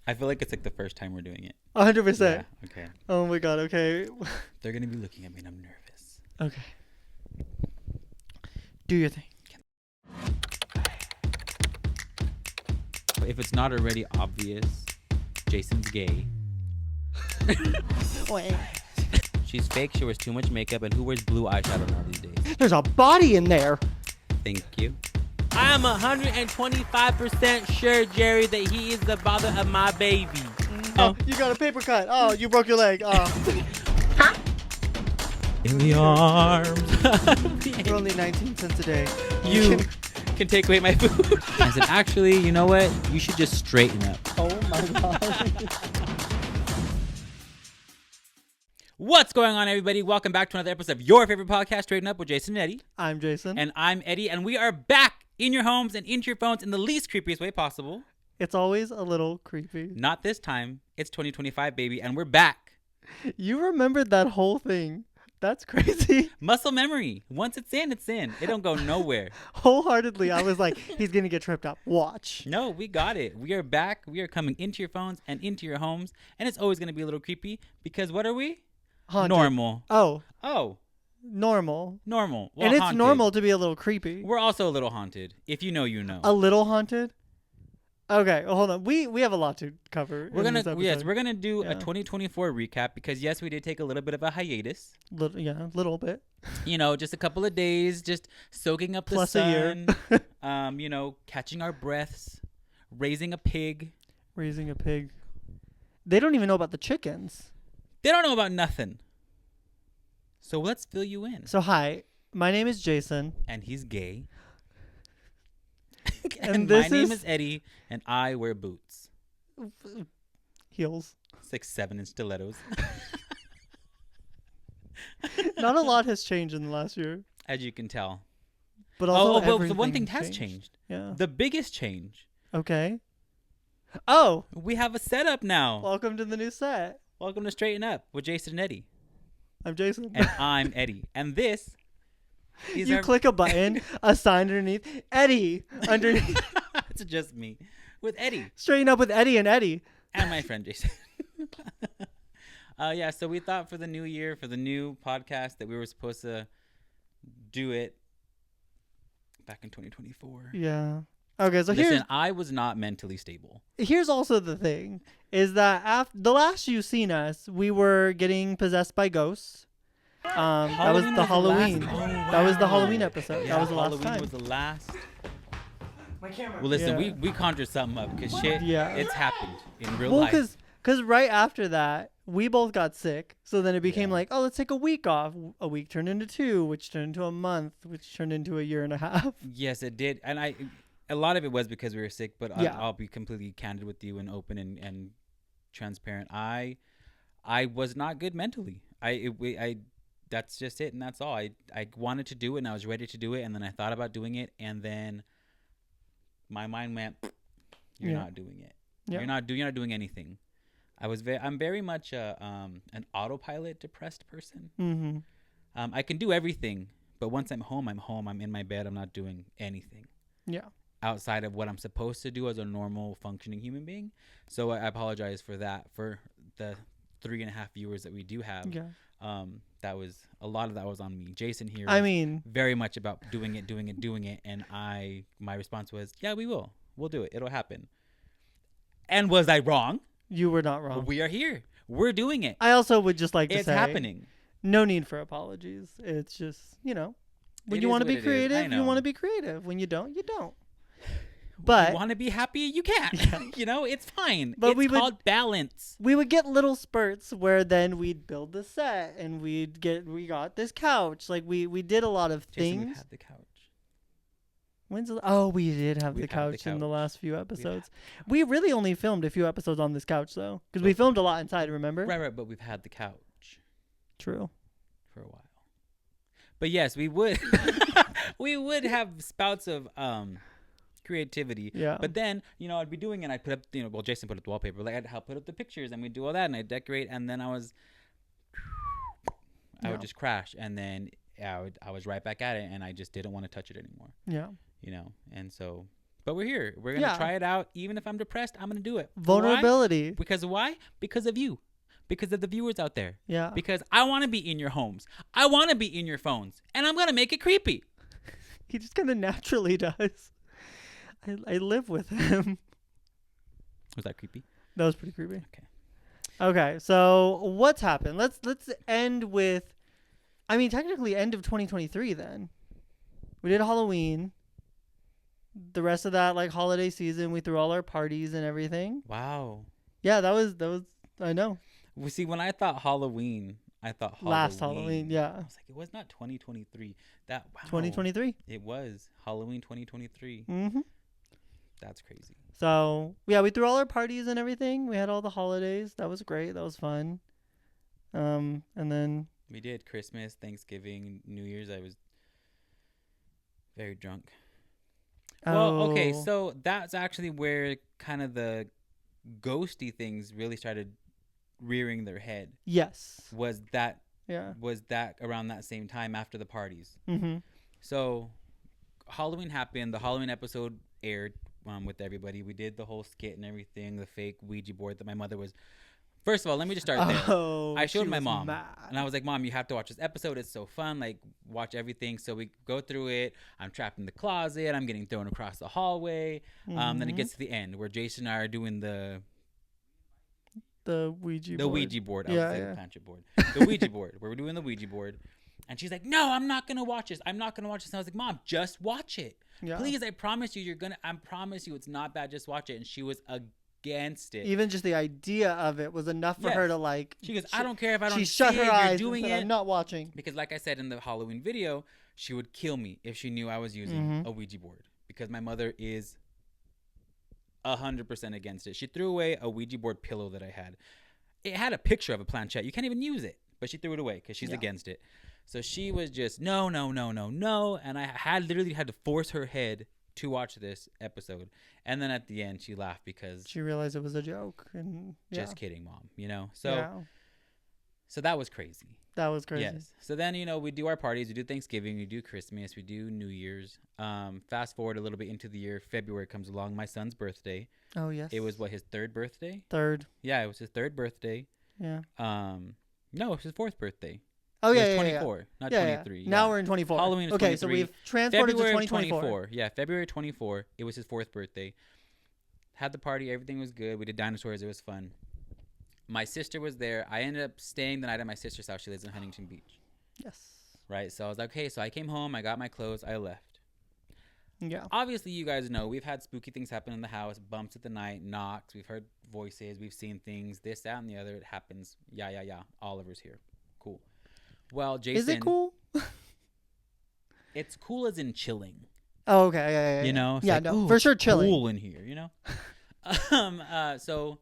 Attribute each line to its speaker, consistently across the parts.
Speaker 1: I feel like it's like the first time we're doing it.
Speaker 2: 100%.
Speaker 1: Yeah, okay.
Speaker 2: Oh my god, okay.
Speaker 1: They're going to be looking at me and I'm nervous.
Speaker 2: Okay. Do your thing.
Speaker 1: If it's not already obvious, Jason's gay.
Speaker 2: Wait.
Speaker 1: She's fake. She wears too much makeup. And who wears blue eyeshadow now these days?
Speaker 2: There's a body in there.
Speaker 1: Thank you. I am 125% sure, Jerry, that he is the father of my baby.
Speaker 2: Oh, you got a paper cut. Oh, you broke your leg. Oh.
Speaker 1: In the arms.
Speaker 2: For only 19 cents a day.
Speaker 1: You can take away my food. I said, actually, you know what? You should just straighten up.
Speaker 2: Oh my god.
Speaker 1: What's going on, everybody? Welcome back to another episode of your favorite podcast, Straighten Up with Jason and Eddie.
Speaker 2: I'm Jason.
Speaker 1: And I'm Eddie, and we are back in your homes and into your phones in the least creepiest way possible.
Speaker 2: It's always a little creepy.
Speaker 1: Not this time. It's 2025, baby, and we're back.
Speaker 2: You remembered that whole thing. That's crazy.
Speaker 1: Muscle memory. Once it's in, it's in. It don't go nowhere.
Speaker 2: Wholeheartedly, I was like, he's going to get tripped up. Watch.
Speaker 1: No, we got it. We are back. We are coming into your phones and into your homes, and it's always going to be a little creepy because what are we?
Speaker 2: Haunted.
Speaker 1: Normal.
Speaker 2: Oh.
Speaker 1: Normal.
Speaker 2: Normal.
Speaker 1: Well,
Speaker 2: and it's
Speaker 1: haunted.
Speaker 2: normal to be a little creepy.
Speaker 1: We're also a little haunted. If you know, you know.
Speaker 2: A little haunted? Okay, well, hold on. We have a lot to cover.
Speaker 1: We're gonna do
Speaker 2: Yeah.
Speaker 1: a 2024 recap because yes, we did take a little bit of a hiatus.
Speaker 2: A little bit.
Speaker 1: You know, just a couple of days, just soaking up the
Speaker 2: Plus
Speaker 1: sun.
Speaker 2: a year.
Speaker 1: You know, catching our breaths, raising a pig.
Speaker 2: Raising a pig. They don't even know about the chickens.
Speaker 1: They don't know about nothing. So let's fill you in.
Speaker 2: So hi, my name is Jason.
Speaker 1: And he's gay.
Speaker 2: And
Speaker 1: my name is Eddie, and I wear boots.
Speaker 2: Heels.
Speaker 1: 6'7" in stilettos.
Speaker 2: Not a lot has changed in the last year.
Speaker 1: As you can tell.
Speaker 2: But also
Speaker 1: but the one thing has changed.
Speaker 2: Yeah.
Speaker 1: The biggest change.
Speaker 2: Okay. Oh.
Speaker 1: We have a setup now.
Speaker 2: Welcome to the new set.
Speaker 1: Welcome to Straighten Up with Jason and Eddie.
Speaker 2: I'm Jason.
Speaker 1: And I'm Eddie. And this is
Speaker 2: you click a button, a sign underneath. Eddie underneath.
Speaker 1: It's just me with Eddie.
Speaker 2: Straighten Up with Eddie and Eddie.
Speaker 1: And my friend Jason. Yeah, so we thought for the new year, for the new podcast, that we were supposed to do it back in 2024.
Speaker 2: Yeah. Okay, so
Speaker 1: Listen, I was not mentally stable.
Speaker 2: Here's also the thing, is that after the last you seen us, we were getting possessed by ghosts. That was the Halloween. That was the Halloween episode.
Speaker 1: Yeah,
Speaker 2: that was the last
Speaker 1: Halloween
Speaker 2: time.
Speaker 1: was the last.
Speaker 2: My camera.
Speaker 1: Well, listen,
Speaker 2: Yeah.
Speaker 1: we conjured something up because shit,
Speaker 2: Yeah.
Speaker 1: it's happened in real
Speaker 2: Well,
Speaker 1: life.
Speaker 2: because right after that, we both got sick. So then it became
Speaker 1: Yeah.
Speaker 2: like, oh, let's take a week off. A week turned into 2, which turned into a month, which turned into a year and a half.
Speaker 1: Yes, it did, and a lot of it was because we were sick. But
Speaker 2: Yeah.
Speaker 1: I'll be completely candid with you and open and transparent. I was not good mentally. That's just it, and that's all. I wanted to do it, and I was ready to do it, and then I thought about doing it, and then my mind went, "You're not doing it.
Speaker 2: Yeah.
Speaker 1: You're not doing anything." I'm very much an autopilot depressed person.
Speaker 2: Mm-hmm.
Speaker 1: I can do everything, but once I'm home. I'm in my bed. I'm not doing anything.
Speaker 2: Yeah.
Speaker 1: Outside of what I'm supposed to do as a normal functioning human being. So I apologize for that, for the 3.5 viewers that we do have.
Speaker 2: Yeah.
Speaker 1: That was a lot of that was on me. Jason here.
Speaker 2: I mean,
Speaker 1: very much about doing it. And my response was, yeah, we'll do it. It'll happen. And was I wrong?
Speaker 2: you were not wrong.
Speaker 1: Well, we are here. We're doing it.
Speaker 2: I also would just like to
Speaker 1: It's
Speaker 2: say,
Speaker 1: happening.
Speaker 2: no need for apologies. It's just, when
Speaker 1: It
Speaker 2: you
Speaker 1: is
Speaker 2: want to
Speaker 1: what
Speaker 2: be
Speaker 1: it is.
Speaker 2: creative,
Speaker 1: I
Speaker 2: you
Speaker 1: know.
Speaker 2: want to be creative. When you don't, you don't.
Speaker 1: If
Speaker 2: But
Speaker 1: you want to be happy, you can.
Speaker 2: Yeah.
Speaker 1: It's fine.
Speaker 2: But
Speaker 1: It's called balance.
Speaker 2: we would get little spurts where then we'd build the set and we got this couch. Like we did a lot of
Speaker 1: Jason,
Speaker 2: things.
Speaker 1: we've had the couch.
Speaker 2: We did have the
Speaker 1: We've had the
Speaker 2: couch in the
Speaker 1: couch.
Speaker 2: last few episodes. We really only filmed a few episodes on this couch though, because we filmed a lot inside. Remember?
Speaker 1: Right. But we've had the couch
Speaker 2: True.
Speaker 1: for a while. But yes, we would. We would have spouts of creativity.
Speaker 2: Yeah.
Speaker 1: But then, I'd be doing it. I'd put up, Jason put up the wallpaper. Like I'd help put up the pictures, and we'd do all that, and I'd decorate, and then I would just crash, and then I was right back at it, and I just didn't want to touch it anymore.
Speaker 2: Yeah.
Speaker 1: And so, But we're here. We're going to try it out. Even if I'm depressed, I'm going to do it.
Speaker 2: Vulnerability.
Speaker 1: Why? Because why? Because of you. Because of the viewers out there.
Speaker 2: Yeah.
Speaker 1: Because I want to be in your homes. I want to be in your phones. And I'm going to make it creepy.
Speaker 2: He just kind of naturally does. I live with him.
Speaker 1: Was that creepy?
Speaker 2: That was pretty creepy.
Speaker 1: Okay.
Speaker 2: Okay, so what's happened? Let's end with, I mean, technically end of 2023 then. We did Halloween. The rest of that, like, holiday season, we threw all our parties and everything.
Speaker 1: Wow.
Speaker 2: Yeah, that was, I know.
Speaker 1: Well, see, when I thought Halloween, I thought Halloween.
Speaker 2: Last Halloween, yeah.
Speaker 1: I was like, it was not 2023. Wow.
Speaker 2: 2023.
Speaker 1: It was Halloween 2023.
Speaker 2: Mm-hmm.
Speaker 1: That's crazy.
Speaker 2: So, yeah, we threw all our parties and everything. We had all the holidays. That was great. That was fun. And then
Speaker 1: we did Christmas, Thanksgiving, New Year's. I was very drunk. Well, okay, so that's actually where kind of the ghosty things really started rearing their head.
Speaker 2: Yes.
Speaker 1: Was that around that same time after the parties?
Speaker 2: Mm-hmm.
Speaker 1: So Halloween happened. The Halloween episode aired with everybody. We did the whole skit and everything, the fake Ouija board that my mother was. First of all, let me just start there. I showed my mom,
Speaker 2: mad.
Speaker 1: and I was like, Mom, you have to watch this episode. It's so fun. Like, watch everything. So we go through it. I'm trapped in the closet. I'm getting thrown across the hallway. Then it gets to the end where Jason and I are doing the
Speaker 2: Ouija board.
Speaker 1: The Ouija board. I
Speaker 2: Yeah,
Speaker 1: was
Speaker 2: yeah.
Speaker 1: the planchette board. The Ouija board. Where we're doing the Ouija board. And she's like, no, I'm not going to watch this. I'm not going to watch this. And I was like, Mom, just watch it.
Speaker 2: Yeah.
Speaker 1: Please, I promise you, I promise you it's not bad. Just watch it. And she was against it.
Speaker 2: Even just the idea of it was enough for her to like.
Speaker 1: She goes, I don't care if I don't
Speaker 2: she
Speaker 1: see
Speaker 2: shut her
Speaker 1: it.
Speaker 2: eyes
Speaker 1: You're doing
Speaker 2: and said,
Speaker 1: it.
Speaker 2: I'm not watching.
Speaker 1: Because like I said in the Halloween video, she would kill me if she knew I was using a Ouija board. Because my mother is 100% against it. She threw away a Ouija board pillow that I had. It had a picture of a planchette. You can't even use it. But she threw it away because she's against it. So she was just, no. And I literally had to force her head to watch this episode. And then at the end, she laughed because
Speaker 2: she realized it was a joke. And
Speaker 1: just kidding, Mom, So that was crazy.
Speaker 2: That was crazy.
Speaker 1: Yes. So then, we do our parties. We do Thanksgiving. We do Christmas. We do New Year's. Fast forward a little bit into the year. February comes along. My son's birthday.
Speaker 2: Oh, yes.
Speaker 1: It was, his third birthday?
Speaker 2: Third.
Speaker 1: Yeah, it was his third birthday.
Speaker 2: Yeah.
Speaker 1: No, it was his fourth birthday.
Speaker 2: Oh, yeah,
Speaker 1: it was 24, not 23. Yeah.
Speaker 2: Now we're in 24.
Speaker 1: Halloween is
Speaker 2: okay,
Speaker 1: 23.
Speaker 2: so we've transported
Speaker 1: February
Speaker 2: to 2024.
Speaker 1: Yeah, February 24. It was his fourth birthday. Had the party. Everything was good. We did dinosaurs. It was fun. My sister was there. I ended up staying the night at my sister's house. She lives in Huntington Beach.
Speaker 2: Yes.
Speaker 1: Right? So I was like, okay. So I came home. I got my clothes. I left.
Speaker 2: Yeah.
Speaker 1: Obviously, you guys know we've had spooky things happen in the house. Bumps at the night. Knocks. We've heard voices. We've seen things. This, that, and the other. It happens. Yeah. Oliver's here. Cool. Well, Jason.
Speaker 2: Is it cool?
Speaker 1: It's cool as in chilling.
Speaker 2: Oh, okay. Yeah.
Speaker 1: It's
Speaker 2: yeah,
Speaker 1: like,
Speaker 2: no, for sure chilling.
Speaker 1: Cool in here, So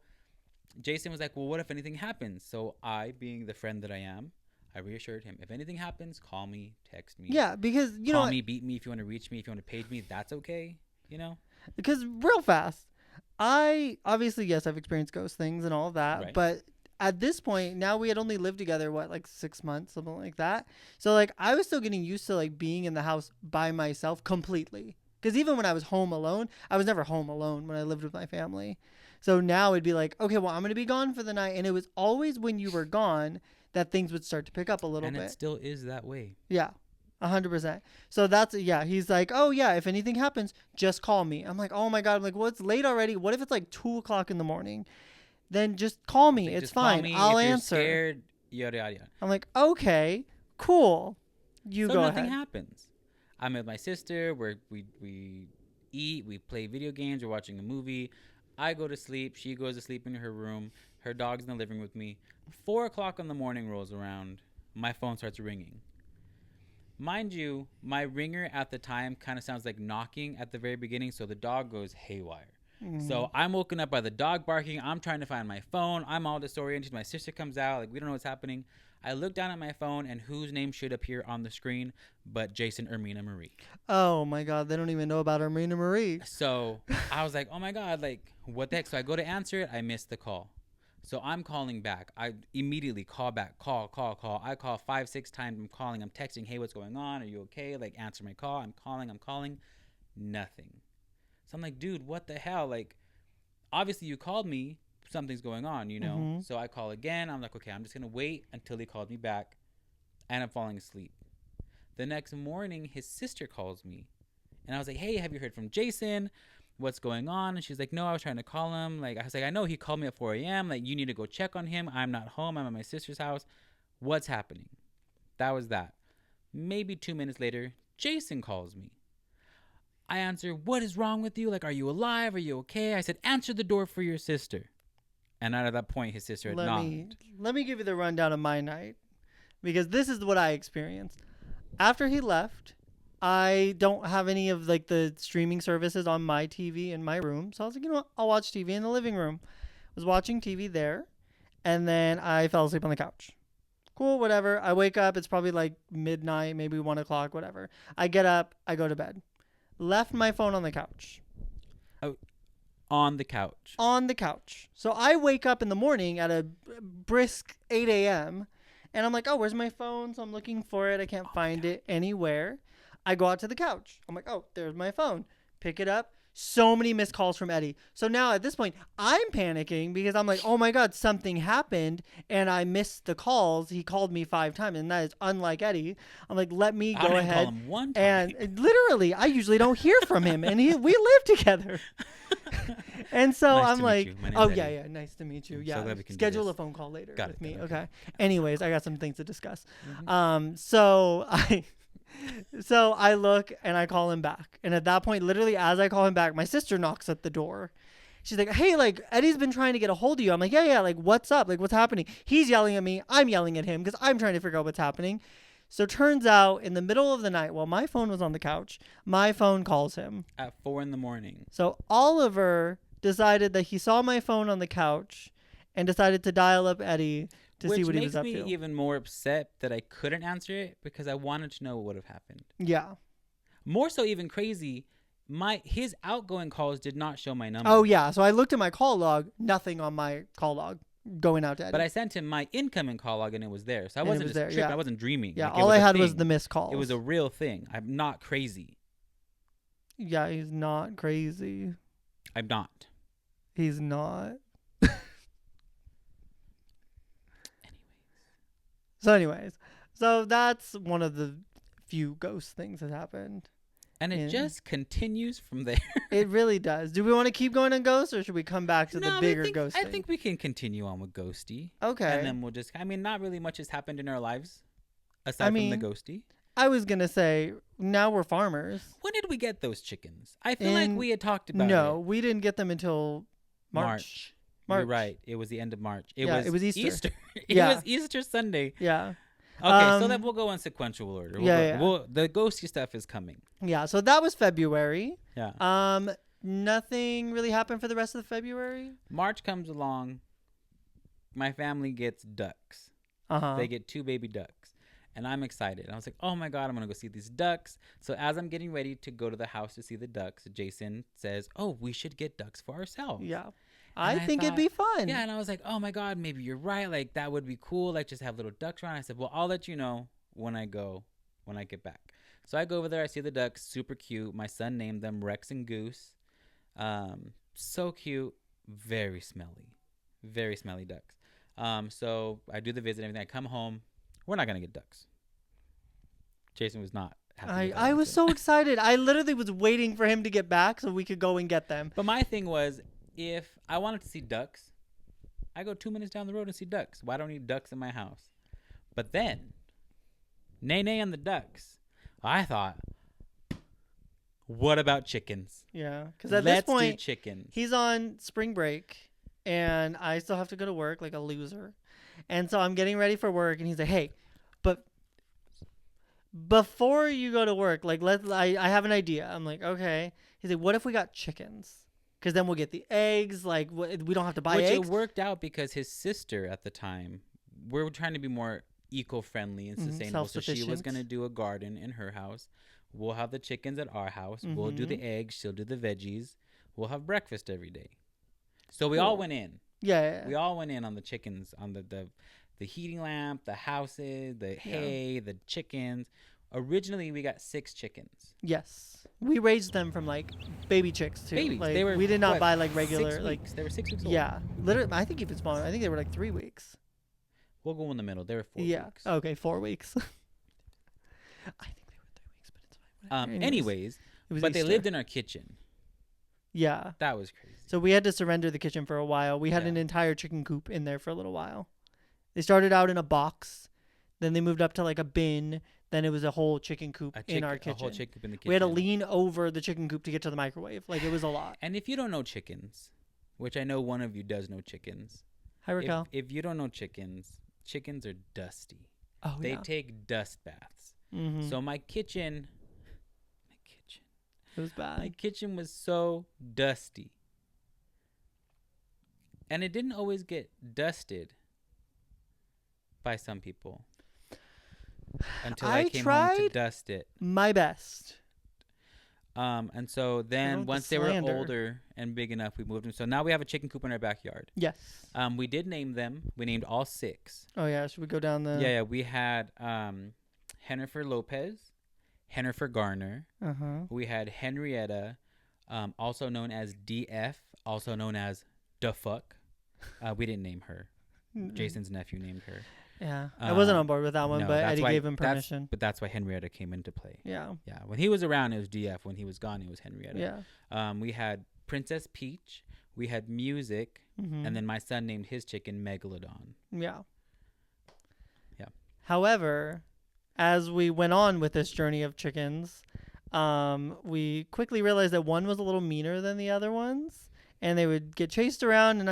Speaker 1: Jason was like, well, what if anything happens? So I, being the friend that I am, I reassured him, if anything happens, call me, text me.
Speaker 2: Yeah, because,
Speaker 1: call me, beat me if you want to reach me, if you want to page me, that's okay, Because
Speaker 2: real fast, obviously, yes, I've experienced ghost things and all of that,
Speaker 1: right.
Speaker 2: But at this point, now we had only lived together, like 6 months, something like that. So, like, I was still getting used to, like, being in the house by myself completely. Because even when I was home alone, I was never home alone when I lived with my family. So now it'd be like, okay, well, I'm going to be gone for the night. And it was always when you were gone that things would start to pick up a little bit.
Speaker 1: And it still is that way.
Speaker 2: Yeah, 100%. So he's like, oh, yeah, if anything happens, just call me. I'm like, oh, my God. I'm like, well, it's late already. What if it's like 2 o'clock in the morning? Then just call me. It's fine. I'll answer.
Speaker 1: You're scared, yada.
Speaker 2: I'm like, okay, cool. You go ahead.
Speaker 1: So nothing happens. I'm with my sister. We eat. We play video games. We're watching a movie. I go to sleep. She goes to sleep in her room. Her dog's in the living room with me. 4 o'clock in the morning rolls around. My phone starts ringing. Mind you, my ringer at the time kind of sounds like knocking at the very beginning, so the dog goes haywire. So I'm woken up by the dog barking. I'm trying to find my phone. I'm all disoriented. My sister comes out. Like, we don't know what's happening. I look down at my phone, and whose name should appear on the screen but Jason Ermina Marie.
Speaker 2: Oh, my God. They don't even know about Ermina Marie.
Speaker 1: So I was like, oh, my God. Like, what the heck? So I go to answer it. I miss the call. So I'm calling back. I immediately call back. Call. I call 5-6 times. I'm calling. I'm texting, hey, what's going on? Are you okay? Like, answer my call. I'm calling. Nothing. So I'm like, dude, what the hell? Like, obviously you called me. Something's going on, you know?
Speaker 2: Mm-hmm.
Speaker 1: So I call again. I'm like, okay, I'm just going to wait until he called me back. And I'm falling asleep. The next morning, his sister calls me. And I was like, hey, have you heard from Jason? What's going on? And she's like, no, I was trying to call him. Like, I was like, I know he called me at 4 a.m. Like, you need to go check on him. I'm not home. I'm at my sister's house. What's happening? That was that. Maybe 2 minutes later, Jason calls me. I answer, what is wrong with you? Like, are you alive? Are you okay? I said, answer the door for your sister. And out of that point, his sister had knocked.
Speaker 2: Let me give you the rundown of my night, because this is what I experienced. After he left, I don't have any of like the streaming services on my TV in my room. So I was like, you know what? I'll watch TV in the living room. I was watching TV there, and then I fell asleep on the couch. Cool, whatever. I wake up. It's probably like midnight, maybe 1 o'clock, whatever. I get up. I go to bed. Left my phone on the couch.
Speaker 1: On the couch.
Speaker 2: On the couch. So I wake up in the morning at a brisk 8 a.m. and I'm like, oh, where's my phone? So I'm looking for it. I can't find it anywhere. I go out to the couch. I'm like, oh, there's my phone. Pick it up. So many missed calls from Eddie. So now at this point, I'm panicking because I'm like, oh my God, something happened and I missed the calls. He called me 5 times, and that is unlike Eddie. I'm like, let me go ahead.
Speaker 1: Call him one time.
Speaker 2: And literally, I usually don't hear from him, and we live together. And so
Speaker 1: Nice
Speaker 2: I'm
Speaker 1: to
Speaker 2: like,
Speaker 1: meet you.
Speaker 2: oh,
Speaker 1: My name's Eddie.
Speaker 2: yeah, nice to meet you.
Speaker 1: I'm
Speaker 2: Yeah,
Speaker 1: so glad we can do
Speaker 2: schedule
Speaker 1: this.
Speaker 2: a phone call later
Speaker 1: Got
Speaker 2: with
Speaker 1: it,
Speaker 2: me.
Speaker 1: got it,
Speaker 2: Okay. Anyways, I got some things to discuss.
Speaker 1: Mm-hmm.
Speaker 2: So I look and I call him back. And at that point, literally as I call him back, my sister knocks at the door. She's like, hey, like, Eddie's been trying to get a hold of you. I'm like, yeah, like, what's up? Like, what's happening? He's yelling at me. I'm yelling at him because I'm trying to figure out what's happening. So turns out in the middle of the night, while my phone was on the couch, my phone calls him.
Speaker 1: At 4 a.m.
Speaker 2: So Oliver decided that he saw my phone on the couch and decided to dial up Eddie to see what he was up
Speaker 1: Which makes
Speaker 2: to.
Speaker 1: me even more upset that I couldn't answer it because I wanted to know what would have happened.
Speaker 2: Yeah.
Speaker 1: More so, even crazy, his outgoing calls did not show my number.
Speaker 2: Oh, yeah. So I looked at my call log, nothing on my call log going out to Eddie.
Speaker 1: But I sent him my incoming call log and it was there. So I
Speaker 2: And it
Speaker 1: wasn't
Speaker 2: was
Speaker 1: just
Speaker 2: there,
Speaker 1: tripping.
Speaker 2: yeah.
Speaker 1: I wasn't dreaming.
Speaker 2: Yeah,
Speaker 1: Like,
Speaker 2: all I had
Speaker 1: a
Speaker 2: was
Speaker 1: thing.
Speaker 2: the missed calls.
Speaker 1: It was a real thing. I'm not crazy.
Speaker 2: Yeah, he's not crazy.
Speaker 1: I'm not.
Speaker 2: He's not. Anyways, so that's one of the few ghost things that happened.
Speaker 1: And it
Speaker 2: Yeah.
Speaker 1: just continues from there.
Speaker 2: It really does. Do we want to keep going on ghosts, or should we come back to the bigger ghost
Speaker 1: I
Speaker 2: thing?
Speaker 1: think we can continue on with Ghosty.
Speaker 2: Okay.
Speaker 1: And then we'll just, not really much has happened in our lives aside from the Ghosty.
Speaker 2: I was going to say, now we're farmers.
Speaker 1: When did we get those chickens? I feel like we had talked about
Speaker 2: No,
Speaker 1: it.
Speaker 2: we didn't get them until March.
Speaker 1: You're right. It was the end of March. It was
Speaker 2: Easter.
Speaker 1: It
Speaker 2: Yeah.
Speaker 1: was Easter Sunday.
Speaker 2: Yeah.
Speaker 1: Okay, so then we'll go in sequential order. The ghosty stuff is coming.
Speaker 2: Yeah, so that was February.
Speaker 1: Yeah.
Speaker 2: Nothing really happened for the rest of February.
Speaker 1: March comes along. My family gets ducks.
Speaker 2: Uh-huh.
Speaker 1: They get 2 baby ducks. And I'm excited. I was like, oh my God, I'm going to go see these ducks. So as I'm getting ready to go to the house to see the ducks, Jason says, oh, we should get ducks for ourselves.
Speaker 2: Yeah.
Speaker 1: And
Speaker 2: I think it'd be fun.
Speaker 1: Yeah, and I was like, oh my God, maybe you're right. Like, that would be cool. Like, just have little ducks around. I said, well, I'll let you know when I get back. So I go over there. I see the ducks. Super cute. My son named them Rex and Goose. So cute. Very smelly. Very smelly ducks. So I do the visit and everything. I come home. We're not going to get ducks. Jason was not happy.
Speaker 2: I was so excited. I literally was waiting for him to get back so we could go and get them.
Speaker 1: But my thing was, if I wanted to see ducks, I go 2 minutes down the road and see ducks. Why don't I need ducks in my house? But then, Nene and the ducks, I thought, what about chickens?
Speaker 2: Yeah, because at
Speaker 1: Let's
Speaker 2: this point,
Speaker 1: do chickens.
Speaker 2: he's on spring break, and I still have to go to work like a loser. And so I'm getting ready for work, and he's like, hey, but before you go to work, like, I have an idea. I'm like, okay. He's like, what if we got chickens? Because then we'll get the eggs. Like, we don't have to buy eggs.
Speaker 1: Which it worked out because his sister at the time, we were trying to be more eco-friendly and sustainable. So she was going to do a garden in her house. We'll have the chickens at our house. Mm-hmm. We'll do the eggs. She'll do the veggies. We'll have breakfast every day. So we all went in.
Speaker 2: Yeah.
Speaker 1: We all went in on the chickens, on the heating lamp, the houses, the hay, the chickens. Originally, we got 6 chickens.
Speaker 2: Yes. We raised them from like baby chicks too.
Speaker 1: Babies.
Speaker 2: Like
Speaker 1: They were
Speaker 2: we did not
Speaker 1: what,
Speaker 2: buy like regular
Speaker 1: 6
Speaker 2: like
Speaker 1: weeks. They were 6 weeks old.
Speaker 2: yeah. Literally, I think even smaller. I think they were like 3 weeks.
Speaker 1: We'll go in the middle. They were 4
Speaker 2: Yeah.
Speaker 1: weeks.
Speaker 2: Okay, 4 weeks. I think they were 3 weeks, but it's fine. Whatever.
Speaker 1: Anyways,
Speaker 2: it was
Speaker 1: but they
Speaker 2: Easter.
Speaker 1: lived in our kitchen.
Speaker 2: Yeah.
Speaker 1: That was crazy.
Speaker 2: So we had to surrender the kitchen for a while. We had an entire chicken coop in there for a little while. They started out in a box, then they moved up to like a bin. Then it was a whole chicken coop in our kitchen.
Speaker 1: A whole chicken coop in the kitchen.
Speaker 2: We had to lean over the chicken coop to get to the microwave. Like it was a lot.
Speaker 1: And if you don't know chickens, which I know one of you does know chickens.
Speaker 2: Hi, Raquel.
Speaker 1: If you don't know chickens, chickens are dusty.
Speaker 2: Oh,
Speaker 1: They
Speaker 2: yeah.
Speaker 1: take dust baths.
Speaker 2: Mm-hmm.
Speaker 1: So my kitchen,
Speaker 2: It was bad.
Speaker 1: my kitchen was so dusty. And it didn't always get dusted by some people until I came home to dust it.
Speaker 2: My best.
Speaker 1: And so then once they were older and big enough, we moved them. So now we have a chicken coop in our backyard.
Speaker 2: Yes.
Speaker 1: We did name them. We named all 6.
Speaker 2: Oh yeah. Should we go down the?
Speaker 1: Yeah. We had Jennifer Lopez, Jennifer Garner. We had Henrietta, also known as DF, also known as Da Fuck. We didn't name her. Jason's nephew named her.
Speaker 2: Yeah, I wasn't on board with that one,
Speaker 1: no,
Speaker 2: but Eddie gave him permission.
Speaker 1: But that's why Henrietta came into play.
Speaker 2: Yeah.
Speaker 1: Yeah. When he was around, it was DF. When he was gone, it was Henrietta.
Speaker 2: Yeah.
Speaker 1: We had Princess Peach. We had Music. And then my son named his chicken Megalodon.
Speaker 2: Yeah.
Speaker 1: Yeah.
Speaker 2: However, as we went on with this journey of chickens, we quickly realized that one was a little meaner than the other ones, and they would get chased around. And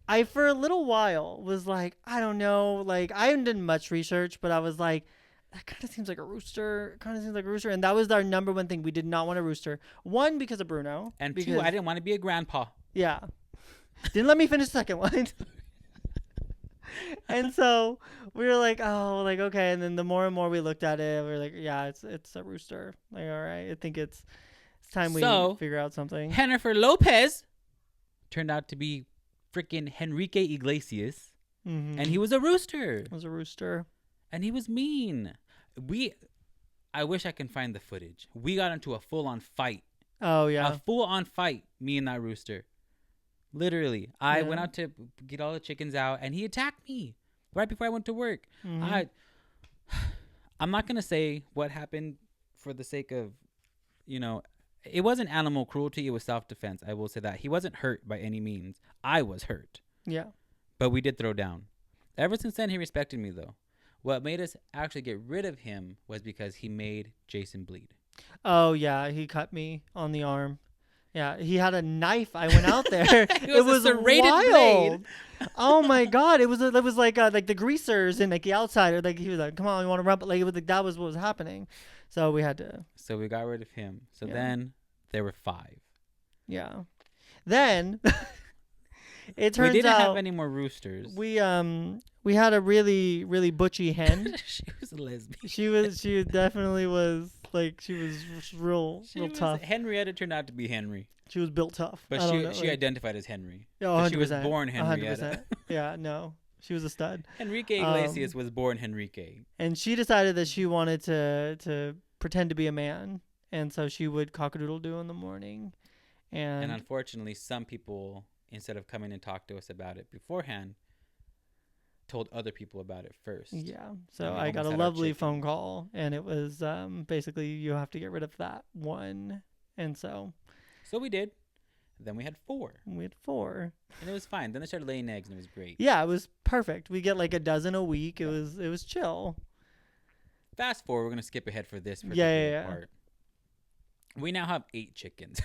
Speaker 2: I for a little while was like, I don't know, like I haven't done much research, but I was like, that kind of seems like a rooster. It kind of seems like a rooster, and that was our number one thing. We did not want a rooster. One, because of Bruno,
Speaker 1: and 2, I didn't want to be a grandpa.
Speaker 2: Yeah, didn't let me finish the second one. And so we were like, oh, like okay. And then the more and more we looked at it, we were like, yeah, it's a rooster. Like, all right, I think it's time we figure out something.
Speaker 1: Jennifer Lopez turned out to be freaking Enrique Iglesias, and he was a rooster.
Speaker 2: It was a rooster,
Speaker 1: and he was mean. I wish I can find the footage. We got into a full-on fight.
Speaker 2: Oh yeah,
Speaker 1: a full-on fight. Me and that rooster. Literally, I went out to get all the chickens out, and he attacked me right before I went to work. I'm not gonna say what happened for the sake of, it wasn't animal cruelty. It was self-defense. I will say that. He wasn't hurt by any means. I was hurt.
Speaker 2: Yeah.
Speaker 1: But we did throw down. Ever since then, he respected me, though. What made us actually get rid of him was because he made Jason bleed.
Speaker 2: Oh, yeah. He cut me on the arm. Yeah. He had a knife. I went out there. it was a serrated wild blade. Oh, my God. It was like the greasers and like the outsider. Like he was like, come on, you want to run? But like, it was like, that was what was happening. So we had to.
Speaker 1: So we got rid of him. So then there were 5.
Speaker 2: Yeah. Then it turns out
Speaker 1: we didn't have any more roosters.
Speaker 2: We had a really, really butchy hen.
Speaker 1: She was a lesbian.
Speaker 2: She definitely was like she was real tough.
Speaker 1: Henrietta turned out to be Henry.
Speaker 2: She was built tough.
Speaker 1: But she identified as Henry.
Speaker 2: Oh, 100%.
Speaker 1: She was born Henrietta.
Speaker 2: 100%. Yeah, no. She was a stud.
Speaker 1: Enrique Iglesias was born Henrique.
Speaker 2: And she decided that she wanted to pretend to be a man. And so she would cock-a-doodle-doo in the morning. And
Speaker 1: unfortunately, some people, instead of coming and talk to us about it beforehand, told other people about it first.
Speaker 2: Yeah. So I got a lovely phone call, and it was basically you have to get rid of that one. And so
Speaker 1: we did. Then we had 4.
Speaker 2: We had 4.
Speaker 1: And it was fine. Then they started laying eggs, and it was great.
Speaker 2: Yeah, it was perfect. We get like a dozen a week. It was chill.
Speaker 1: Fast forward, we're going to skip ahead for this part. We now have 8 chickens.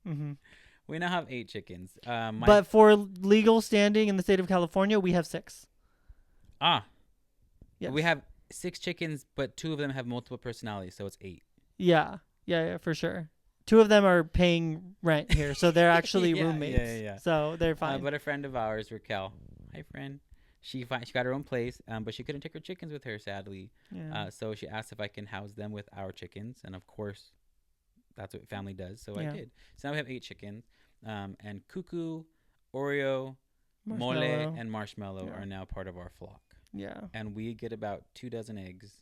Speaker 1: We now have 8 chickens.
Speaker 2: But for legal standing in the state of California, we have 6.
Speaker 1: Yes. We have 6 chickens, but 2 of them have multiple personalities, so it's 8.
Speaker 2: Yeah, for sure. 2 of them are paying rent here, so they're actually roommates. Yeah. So they're fine.
Speaker 1: But a friend of ours, Raquel, hi friend, she got her own place, but she couldn't take her chickens with her, sadly. Yeah. So she asked if I can house them with our chickens, and of course, that's what family does. So I did. So now we have 8 chickens, and Cuckoo, Oreo, Mole, and Marshmallow are now part of our flock.
Speaker 2: Yeah.
Speaker 1: And we get about 24 eggs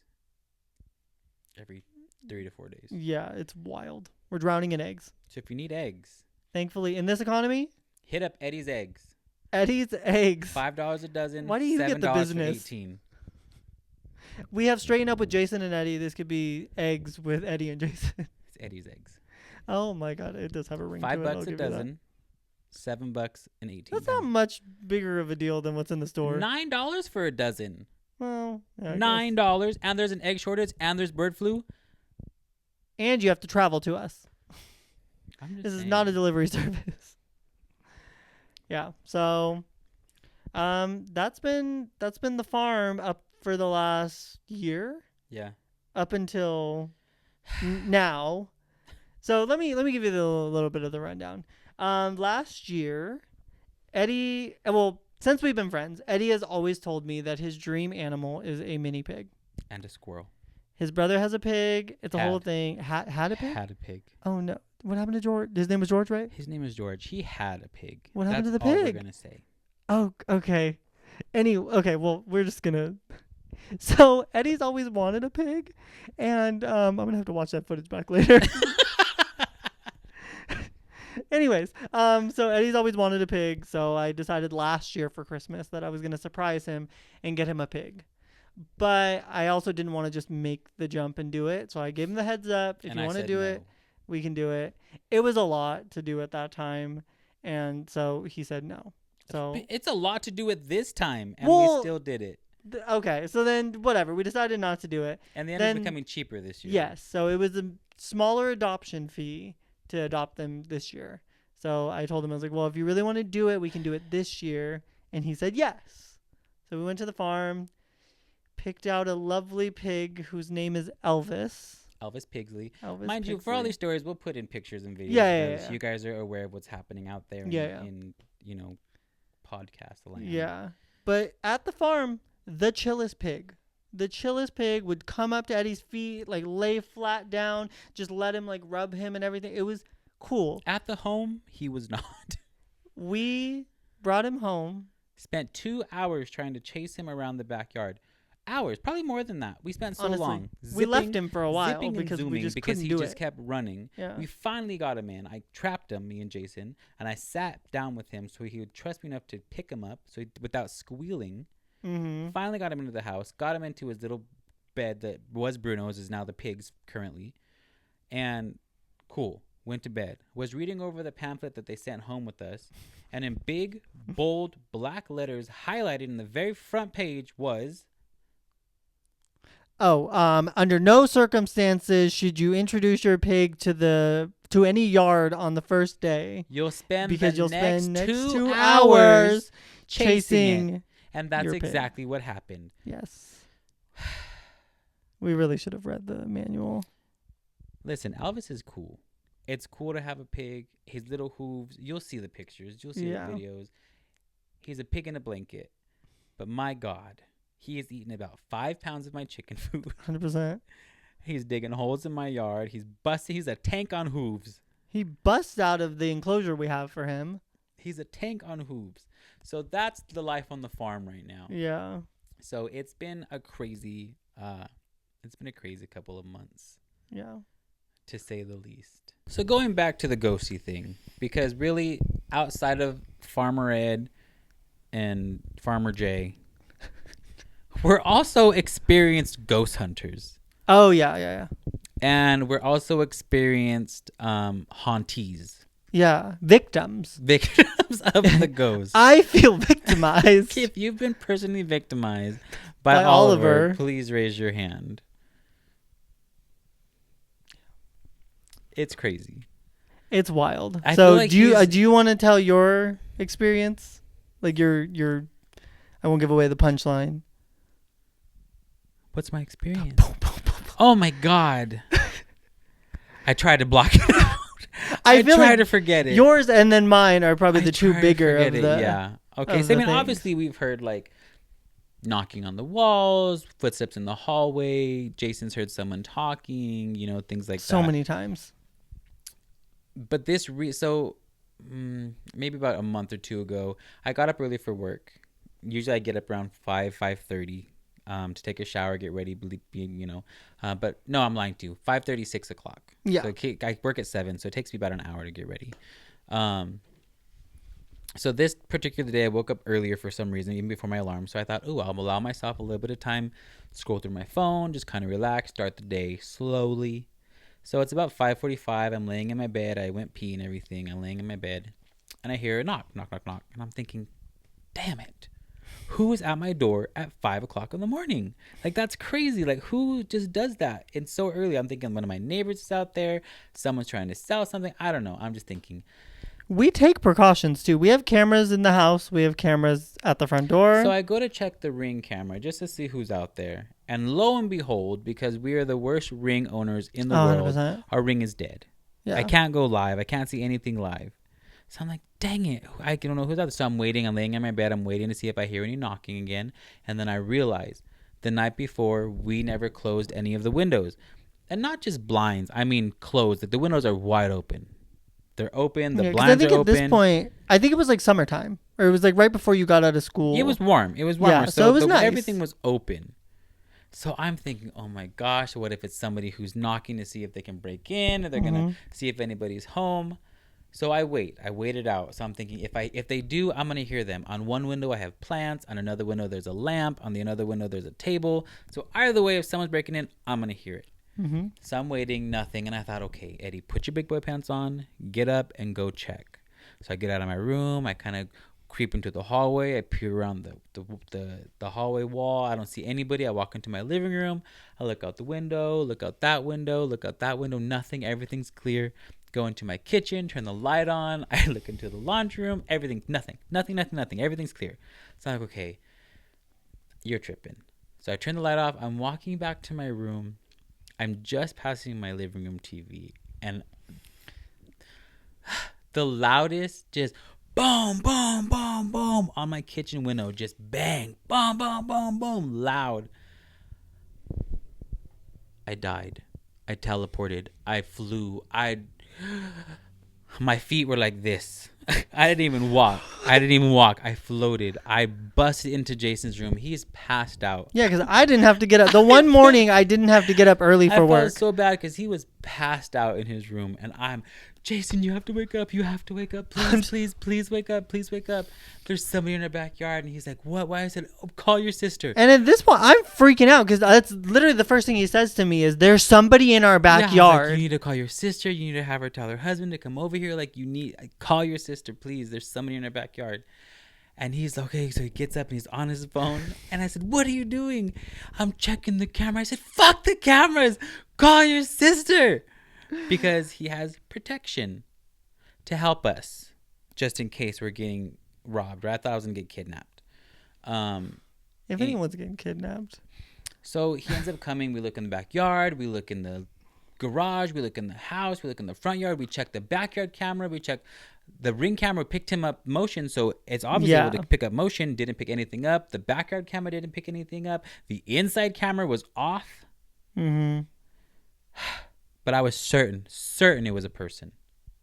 Speaker 1: every 3 to 4 days.
Speaker 2: Yeah, it's wild. We're drowning in eggs.
Speaker 1: So if you need eggs,
Speaker 2: Thankfully, in this economy,
Speaker 1: hit up Eddie's Eggs.
Speaker 2: Eddie's Eggs.
Speaker 1: $5 a dozen.
Speaker 2: Why do you get the
Speaker 1: $7
Speaker 2: business?
Speaker 1: for 18.
Speaker 2: We have straightened up with Jason and Eddie. This could be eggs with Eddie and Jason.
Speaker 1: It's Eddie's Eggs.
Speaker 2: Oh my God, it does have a ring to it.
Speaker 1: $5
Speaker 2: I'll
Speaker 1: a
Speaker 2: give you that.
Speaker 1: dozen. $7 and 18.
Speaker 2: That's not much bigger of a deal than what's in the store.
Speaker 1: $9 for a dozen.
Speaker 2: Well, yeah, I guess.
Speaker 1: $9, and there's an egg shortage, and there's bird flu.
Speaker 2: And you have to travel to us.
Speaker 1: I'm just
Speaker 2: This is
Speaker 1: saying.
Speaker 2: not a delivery service. Yeah. So, that's been the farm up for the last year,
Speaker 1: Yeah.
Speaker 2: up until now. So let me give you the little bit of the rundown. Last year, Eddie. Well, since we've been friends, Eddie has always told me that his dream animal is a mini pig.
Speaker 1: And a squirrel.
Speaker 2: His brother has a pig. It's a whole
Speaker 1: Had.
Speaker 2: thing. Had a pig?
Speaker 1: Had a pig.
Speaker 2: Oh no! What happened to George? His name was George, right?
Speaker 1: His name is George. He had a pig.
Speaker 2: What happened to the
Speaker 1: That's all we're
Speaker 2: pig?
Speaker 1: going to say.
Speaker 2: Oh, okay. Okay, well, we're just gonna. So Eddie's always wanted a pig, and I'm gonna have to watch that footage back later. Anyways, so Eddie's always wanted a pig, so I decided last year for Christmas that I was gonna surprise him and get him a pig. But I also didn't want to just make the jump and do it, so I gave him the heads up. If
Speaker 1: And
Speaker 2: you
Speaker 1: I
Speaker 2: want to
Speaker 1: said
Speaker 2: do
Speaker 1: no.
Speaker 2: it, we can do it. It was a lot to do at that time, and so he said no. So
Speaker 1: It's a lot to do at this time, and
Speaker 2: Well,
Speaker 1: we still did it.
Speaker 2: Okay, so then whatever. We decided not to do it.
Speaker 1: And they
Speaker 2: then-
Speaker 1: ended up becoming cheaper this year.
Speaker 2: Yes, so it was a smaller adoption fee to adopt them this year. So I told him, I was like, well, if you really want to do it, we can do it this year. And he said yes. So we went to the farm, picked out a lovely pig whose name is Elvis.
Speaker 1: Elvis Pigsley.
Speaker 2: Elvis
Speaker 1: Mind you, for all
Speaker 2: Pigsley.
Speaker 1: these stories, we'll put in pictures and videos.
Speaker 2: Yeah,
Speaker 1: because
Speaker 2: yeah.
Speaker 1: You guys are aware of what's happening out there
Speaker 2: Yeah, yeah.
Speaker 1: in podcast land.
Speaker 2: Yeah. But at the farm, the chillest pig. The chillest pig would come up to Eddie's feet, like lay flat down, just let him like rub him and everything. It was cool.
Speaker 1: At the home, he was not.
Speaker 2: We brought him home.
Speaker 1: Spent 2 hours trying to chase him around the backyard. Hours, probably more than that. We spent so
Speaker 2: Honestly,
Speaker 1: long.
Speaker 2: we left him for a while
Speaker 1: zipping and
Speaker 2: because we
Speaker 1: zooming
Speaker 2: just
Speaker 1: because
Speaker 2: couldn't
Speaker 1: he
Speaker 2: do
Speaker 1: just
Speaker 2: it.
Speaker 1: kept running.
Speaker 2: Yeah.
Speaker 1: We finally got him in. I trapped him, me and Jason, and I sat down with him so he would trust me enough to pick him up, so without squealing.
Speaker 2: Mm-hmm.
Speaker 1: Finally got him into the house. Got him into his little bed that was Bruno's, is now the pig's currently, and cool. Went to bed. Was reading over the pamphlet that they sent home with us, and in big, bold, black letters highlighted in the very front page was,
Speaker 2: Under no circumstances should you introduce your pig to any yard on the first day
Speaker 1: you'll spend
Speaker 2: because
Speaker 1: the
Speaker 2: you'll
Speaker 1: next
Speaker 2: spend next
Speaker 1: 2
Speaker 2: 2
Speaker 1: hours
Speaker 2: hours
Speaker 1: chasing
Speaker 2: chasing.
Speaker 1: it. And that's
Speaker 2: your pig.
Speaker 1: exactly what happened.
Speaker 2: Yes. We really should have read the manual.
Speaker 1: Listen, Elvis is cool. It's cool to have a pig. His little hooves. You'll see the pictures. You'll see
Speaker 2: Yeah.
Speaker 1: the videos. He's a pig in a blanket. But my God, he has eaten about 5 pounds of my chicken food.
Speaker 2: 100%.
Speaker 1: He's digging holes in my yard. He's busting. He's a tank on hooves.
Speaker 2: He busts out of the enclosure we have for him.
Speaker 1: He's a tank on hooves. So that's the life on the farm right now.
Speaker 2: Yeah.
Speaker 1: So it's been a crazy couple of months,
Speaker 2: Yeah.
Speaker 1: to say the least. So going back to the ghosty thing, because really outside of Farmer Ed and Farmer Jay, we're also experienced ghost hunters.
Speaker 2: Oh, yeah.
Speaker 1: And we're also experienced hauntees.
Speaker 2: Yeah. Victims.
Speaker 1: Victims of the ghost.
Speaker 2: I feel victimized.
Speaker 1: If you've been personally victimized by
Speaker 2: By
Speaker 1: Oliver,
Speaker 2: Oliver.
Speaker 1: please raise your hand. It's crazy.
Speaker 2: It's wild.
Speaker 1: I
Speaker 2: So
Speaker 1: feel like
Speaker 2: do you
Speaker 1: he's-
Speaker 2: do you want to tell your experience? Like your I won't give away the punchline.
Speaker 1: What's my experience? Oh my God. I tried to block it out. I
Speaker 2: feel
Speaker 1: try
Speaker 2: like
Speaker 1: to forget it.
Speaker 2: yours and then mine are probably the two
Speaker 1: try to
Speaker 2: bigger of
Speaker 1: forget
Speaker 2: the
Speaker 1: it, yeah. Okay,
Speaker 2: of
Speaker 1: so I
Speaker 2: the
Speaker 1: mean,
Speaker 2: things.
Speaker 1: obviously we've heard like knocking on the walls, footsteps in the hallway. Jason's heard someone talking, things like
Speaker 2: so
Speaker 1: that.
Speaker 2: many times.
Speaker 1: But this maybe about a month or two ago, I got up early for work. Usually I get up around 5:30. to take a shower, get ready, but no, I'm lying to you. 5:30, 6 o'clock.
Speaker 2: Yeah.
Speaker 1: So I work at 7, so it takes me about an hour to get ready. So this particular day, I woke up earlier for some reason, even before my alarm. So I thought, I'll allow myself a little bit of time, scroll through my phone, just kind of relax, start the day slowly. So it's about 5:45. I'm laying in my bed. I went pee and everything. I'm laying in my bed, and I hear a knock, knock, knock, knock. And I'm thinking, damn it. Who is at my door at 5 o'clock in the morning? Like, that's crazy. Like, who just does that? It's so early. I'm thinking one of my neighbors is out there. Someone's trying to sell something. I don't know. I'm just thinking.
Speaker 2: We take precautions too. We have cameras in the house. We have cameras at the front door.
Speaker 1: So I go to check the Ring camera just to see who's out there. And lo and behold, because we are the worst Ring owners in the world,
Speaker 2: 100%.
Speaker 1: our Ring is dead.
Speaker 2: Yeah.
Speaker 1: I can't go live. I can't see anything live. So I'm like, dang it. I don't know who's out there. So I'm waiting. I'm laying in my bed. I'm waiting to see if I hear any knocking again. And then I realize the night before, we never closed any of the windows. And not just blinds. I mean closed. Like, the windows are wide open. They're open. The blinds are open.
Speaker 2: I think at this point, I think it was like summertime. Or it was like right before you got out of school.
Speaker 1: It was warm. It was warmer.
Speaker 2: Yeah, so it was nice.
Speaker 1: Everything was open. So I'm thinking, oh my gosh, what if it's somebody who's knocking to see if they can break in, or they're gonna see if anybody's home. So I wait. I wait it out. So I'm thinking, if they do, I'm gonna hear them. On one window I have plants. On another window there's a lamp. On the another window there's a table. So either way, if someone's breaking in, I'm gonna hear it. So I'm waiting, nothing, and I thought, okay, Eddie, put your big boy pants on, get up, and go check. So I get out of my room. I kind of creep into the hallway. I peer around the hallway wall. I don't see anybody. I walk into my living room. I look out the window, look out that window, look out that window. Nothing. Everything's clear. Go into my kitchen, turn the light on. I look into the laundry room. Everything, nothing. Everything's clear. So I'm like, okay, you're tripping. So I turn the light off. I'm walking back to my room. I'm just passing my living room TV, and the loudest just boom, boom, boom, boom on my kitchen window, just bang, boom, boom, boom, boom, loud. I died. I teleported. I flew. My feet were like this. I didn't even walk. I floated. I busted into Jason's room. He's passed out.
Speaker 2: Yeah, because I didn't have to get up. The one morning I didn't have to get up early for work.
Speaker 1: I felt so bad because he was passed out in his room, and Jason, you have to wake up. You have to wake up. Please wake up. Please wake up. There's somebody in our backyard. And he's like, what? Why? I said, call your sister.
Speaker 2: And at this point, I'm freaking out because that's literally the first thing he says to me is, there's somebody in our backyard.
Speaker 1: Yeah, like, you need to call your sister. You need to have her tell her husband to come over here. Like, call your sister, please. There's somebody in our backyard. And he's like, okay. So he gets up and he's on his phone. And I said, what are you doing? I'm checking the camera. I said, fuck the cameras. Call your sister. Because he has protection to help us just in case we're getting robbed. Or I thought I was going to get kidnapped.
Speaker 2: If anyone's getting kidnapped.
Speaker 1: So he ends up coming. We look in the backyard. We look in the garage. We look in the house. We look in the front yard. We check the backyard camera. We check the Ring camera. Picked him up motion. So it's obviously able to pick up motion. Didn't pick anything up. The backyard camera didn't pick anything up. The inside camera was off. But I was certain it was a person.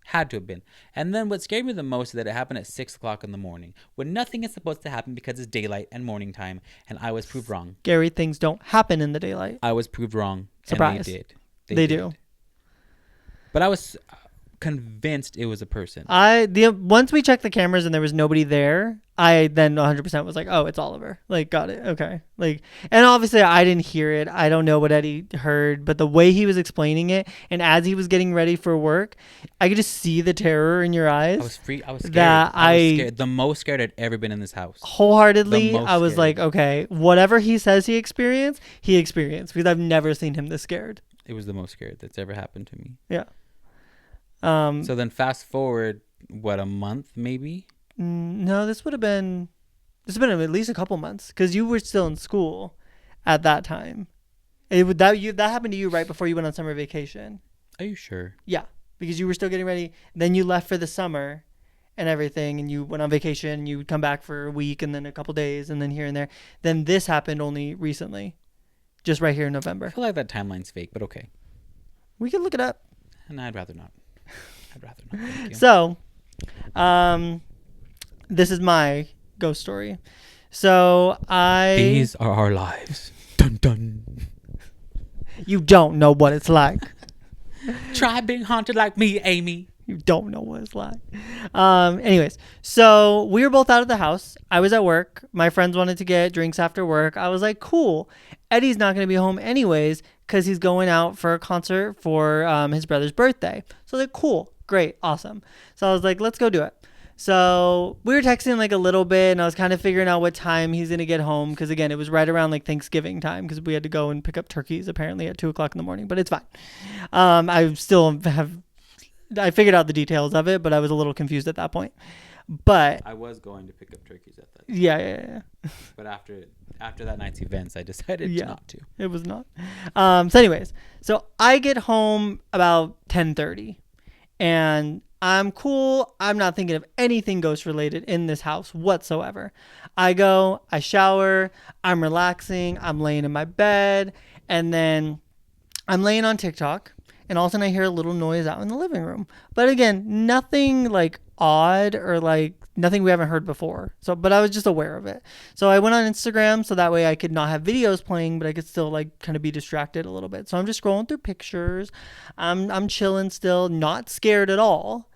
Speaker 1: Had to have been. And then what scared me the most is that it happened at 6 o'clock in the morning, when nothing is supposed to happen because it's daylight and morning time, and I was proved wrong.
Speaker 2: Scary things don't happen in the daylight.
Speaker 1: I was proved wrong.
Speaker 2: Surprise.
Speaker 1: And they did.
Speaker 2: They do.
Speaker 1: But I was convinced it was a person.
Speaker 2: Once we checked the cameras and there was nobody there, I then 100% was like, oh, it's Oliver. Like, got it. Okay. Like, and obviously I didn't hear it. I don't know what Eddie heard, but the way he was explaining it, and as he was getting ready for work, I could just see the terror in your eyes.
Speaker 1: I was free. I was scared.
Speaker 2: I was
Speaker 1: scared. The most scared I'd ever been in this house.
Speaker 2: Wholeheartedly, I was like, okay, whatever he says he experienced, because I've never seen him this scared.
Speaker 1: It was the most scared that's ever happened to me.
Speaker 2: Yeah.
Speaker 1: So then fast forward, a month maybe?
Speaker 2: No, this would have been at least a couple months, because you were still in school at that time. That happened to you right before you went on summer vacation.
Speaker 1: Are you sure?
Speaker 2: Yeah, because you were still getting ready. Then you left for the summer and everything, and you went on vacation. You would come back for a week and then a couple days and then here and there. Then this happened only recently, just right here in November.
Speaker 1: I feel like that timeline's fake, but okay.
Speaker 2: We could look it up.
Speaker 1: And I'd rather not. Thank you.
Speaker 2: So, this is my ghost story. So
Speaker 1: These are our lives. Dun dun.
Speaker 2: You don't know what it's like.
Speaker 1: Try being haunted like me, Amy.
Speaker 2: You don't know what it's like. Anyways, so we were both out of the house. I was at work. My friends wanted to get drinks after work. I was like, cool. Eddie's not going to be home anyways because he's going out for a concert for his brother's birthday. So like, cool, great, awesome. So I was like, let's go do it. So we were texting like a little bit, and I was kind of figuring out what time he's going to get home because, again, it was right around like Thanksgiving time because we had to go and pick up turkeys apparently at 2 o'clock in the morning, but it's fine. I figured out the details of it, but I was a little confused at that point. But
Speaker 1: I was going to pick up turkeys at that.
Speaker 2: Yeah.
Speaker 1: But after that night's events, I decided not to.
Speaker 2: It was not. So anyways, so I get home about 10:30, and I'm cool. I'm not thinking of anything ghost related in this house whatsoever. I go, I shower, I'm relaxing, I'm laying in my bed, and then I'm laying on TikTok, and all of a sudden I hear a little noise out in the living room. But again, nothing like odd or like nothing we haven't heard before. But I was just aware of it. So I went on Instagram so that way I could not have videos playing, but I could still like kind of be distracted a little bit. So I'm just scrolling through pictures. I'm chilling still, not scared at all.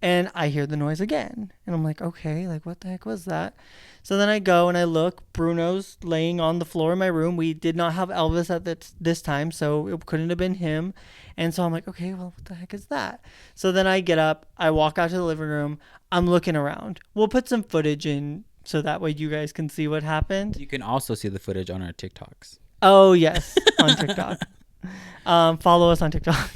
Speaker 2: And I hear the noise again. And I'm like, okay, like what the heck was that? So then I go and I look. Bruno's laying on the floor in my room. We did not have Elvis at this time, so it couldn't have been him. And so I'm like, okay, well, what the heck is that? So then I get up. I walk out to the living room. I'm looking around. We'll put some footage in so that way you guys can see what happened.
Speaker 1: You can also see the footage on our TikToks.
Speaker 2: Oh, yes, on TikTok. Follow us on TikTok.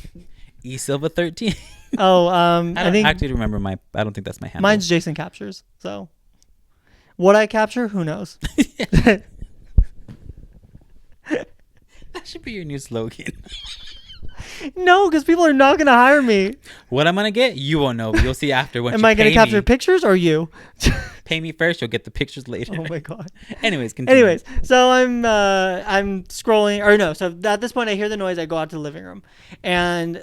Speaker 1: eSilva13.
Speaker 2: Oh,
Speaker 1: I think actually remember I don't think that's my handle.
Speaker 2: Mine's Jason Captures. So what I capture, who knows?
Speaker 1: That should be your new slogan.
Speaker 2: No, because people are not going to hire me.
Speaker 1: What I'm going to get, you won't know. But you'll see after.
Speaker 2: Am I going to capture pictures or you?
Speaker 1: Pay me first. You'll get the pictures later.
Speaker 2: Oh my god.
Speaker 1: Anyways, continue.
Speaker 2: So I'm scrolling, or no. So at this point, I hear the noise. I go out to the living room, and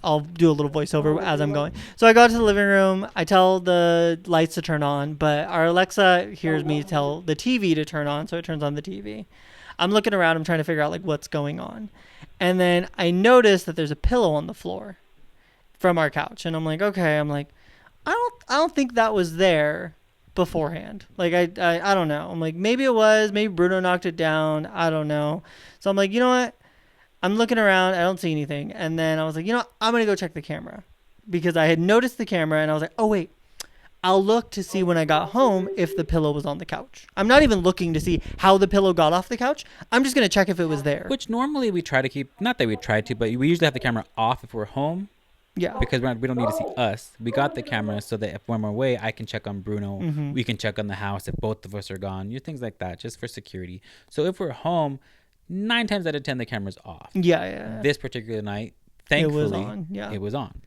Speaker 2: I'll do a little voiceover as I'm going. So I go out to the living room. I tell the lights to turn on, but our Alexa hears me tell the TV to turn on, so it turns on the TV. I'm looking around. I'm trying to figure out like what's going on, and then I notice that there's a pillow on the floor from our couch, and I'm like, okay. I'm like, I don't think that was there beforehand. Like I don't know. I'm like, maybe it was, maybe Bruno knocked it down. I don't know. So I'm like, you know what? I'm looking around. I don't see anything. And then I was like, you know what? I'm going to go check the camera because I had noticed the camera and I was like, oh wait, I'll look to see when I got home if the pillow was on the couch. I'm not even looking to see how the pillow got off the couch. I'm just going to check if it was there.
Speaker 1: Which normally we try to keep, not that we try to, but we usually have the camera off if we're home.
Speaker 2: Yeah.
Speaker 1: Because we don't need to see us. We got the camera so that if when we're away, I can check on Bruno.
Speaker 2: Mm-hmm.
Speaker 1: We can check on the house if both of us are gone. Things like that, just for security. So if we're home, 9 times out of 10, the camera's off.
Speaker 2: Yeah.
Speaker 1: This particular night, thankfully,
Speaker 2: it was on. Yeah.
Speaker 1: It was on.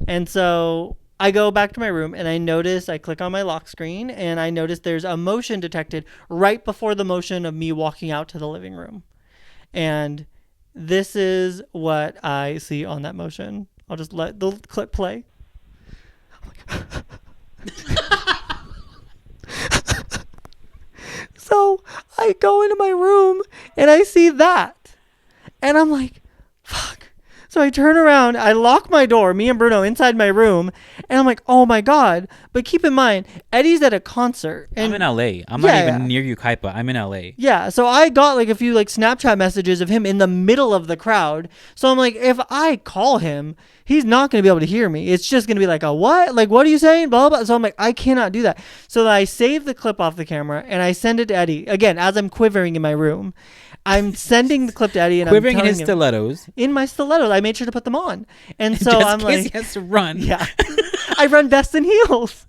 Speaker 2: And so I go back to my room and I click on my lock screen and I notice there's a motion detected right before the motion of me walking out to the living room. And this is what I see on that motion. I'll just let the clip play. So I go into my room and I see that. And I'm like, fuck. So I turn around, I lock my door, me and Bruno inside my room, and I'm like, oh my God. But keep in mind, Eddie's at a concert. And
Speaker 1: I'm in LA. I'm not even near Yucaipa. I'm in LA.
Speaker 2: Yeah, so I got like a few like Snapchat messages of him in the middle of the crowd. So I'm like, if I call him, he's not going to be able to hear me. It's just going to be like a what? Like, what are you saying? Blah, blah, blah. So I'm like, I cannot do that. So I save the clip off the camera and I send it to Eddie. Again, as I'm quivering in my room. I'm sending the clip to Eddie and
Speaker 1: quivering
Speaker 2: I'm
Speaker 1: in his stilettos.
Speaker 2: In my stilettos. I made sure to put them on. And so
Speaker 1: just
Speaker 2: I'm
Speaker 1: in case
Speaker 2: like,
Speaker 1: he has to run.
Speaker 2: Yeah. I run best in heels.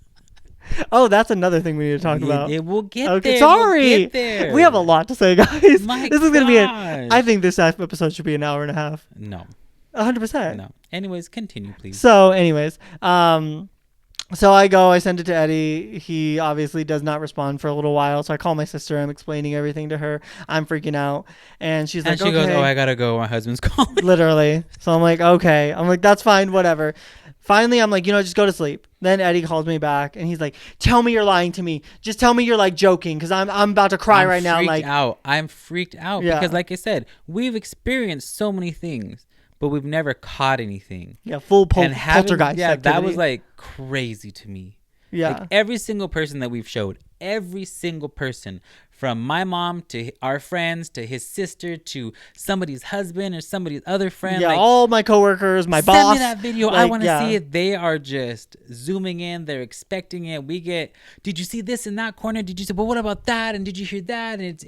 Speaker 2: Oh, that's another thing we need to talk about.
Speaker 1: We'll get there.
Speaker 2: Sorry.
Speaker 1: We'll get there.
Speaker 2: We have a lot to say, guys. This is going to be I think this episode should be an hour and a half.
Speaker 1: No.
Speaker 2: 100%.
Speaker 1: No. Anyways, continue, please.
Speaker 2: So, anyways, So I send it to Eddie. He obviously does not respond for a little while. So I call my sister. I'm explaining everything to her. I'm freaking out. And she's
Speaker 1: And
Speaker 2: like,
Speaker 1: she goes, "Oh,
Speaker 2: okay.
Speaker 1: I gotta go. My husband's calling."
Speaker 2: Literally. So I'm like, okay. I'm like, that's fine. Whatever. Finally, I'm like, just go to sleep. Then Eddie calls me back and he's like, tell me you're lying to me. Just tell me you're like joking because I'm about to cry right now. Like,
Speaker 1: I'm freaked out
Speaker 2: yeah.
Speaker 1: because, like I said, we've experienced so many things, but we've never caught anything.
Speaker 2: Yeah, full poltergeist
Speaker 1: Yeah,
Speaker 2: activity.
Speaker 1: that was like crazy to me.
Speaker 2: Yeah.
Speaker 1: Like every single person that we've showed, every single person, from my mom to our friends to his sister to somebody's husband or somebody's other friend.
Speaker 2: Yeah,
Speaker 1: like,
Speaker 2: all my coworkers, my boss.
Speaker 1: Send me that video.
Speaker 2: Like,
Speaker 1: I want to see it. They are just zooming in. They're expecting it. Did you see this in that corner? Did you say, but what about that? And did you hear that? And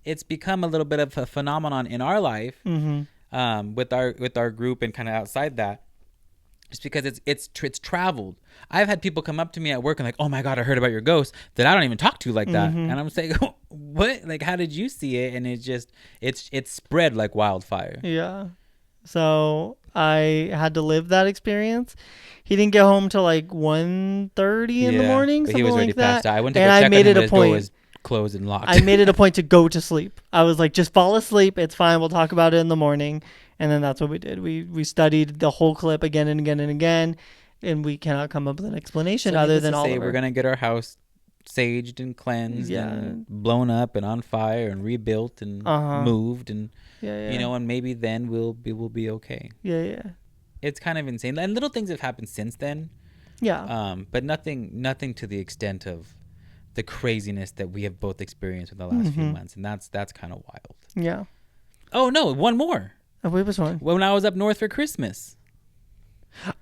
Speaker 1: it's become a little bit of a phenomenon in our life, with our group and kind of outside that. Just because it's traveled. I've had people come up to me at work and like, oh my God, I heard about your ghost that I don't even talk to like that. And I'm saying, what? Like, how did you see it? And it's spread like wildfire.
Speaker 2: Yeah. So I had to live that experience. He didn't get home till like 1:30 in the morning.
Speaker 1: But he was already passed out. I went to
Speaker 2: go
Speaker 1: check
Speaker 2: on him, but
Speaker 1: his door was closed and locked.
Speaker 2: I made it a point to go to sleep. I was like, just fall asleep. It's fine. We'll talk about it in the morning. And then that's what we did. We studied the whole clip again and again and again, and we cannot come up with an explanation other than
Speaker 1: we're gonna get our house saged and cleansed and blown up and on fire and rebuilt and moved and and maybe then we'll be okay.
Speaker 2: Yeah.
Speaker 1: It's kind of insane, and little things have happened since then.
Speaker 2: Yeah.
Speaker 1: But nothing to the extent of the craziness that we have both experienced in the last few months, and that's kind of wild.
Speaker 2: Yeah.
Speaker 1: Oh no, one more.
Speaker 2: Oh, wait, which one?
Speaker 1: When I was up north for Christmas.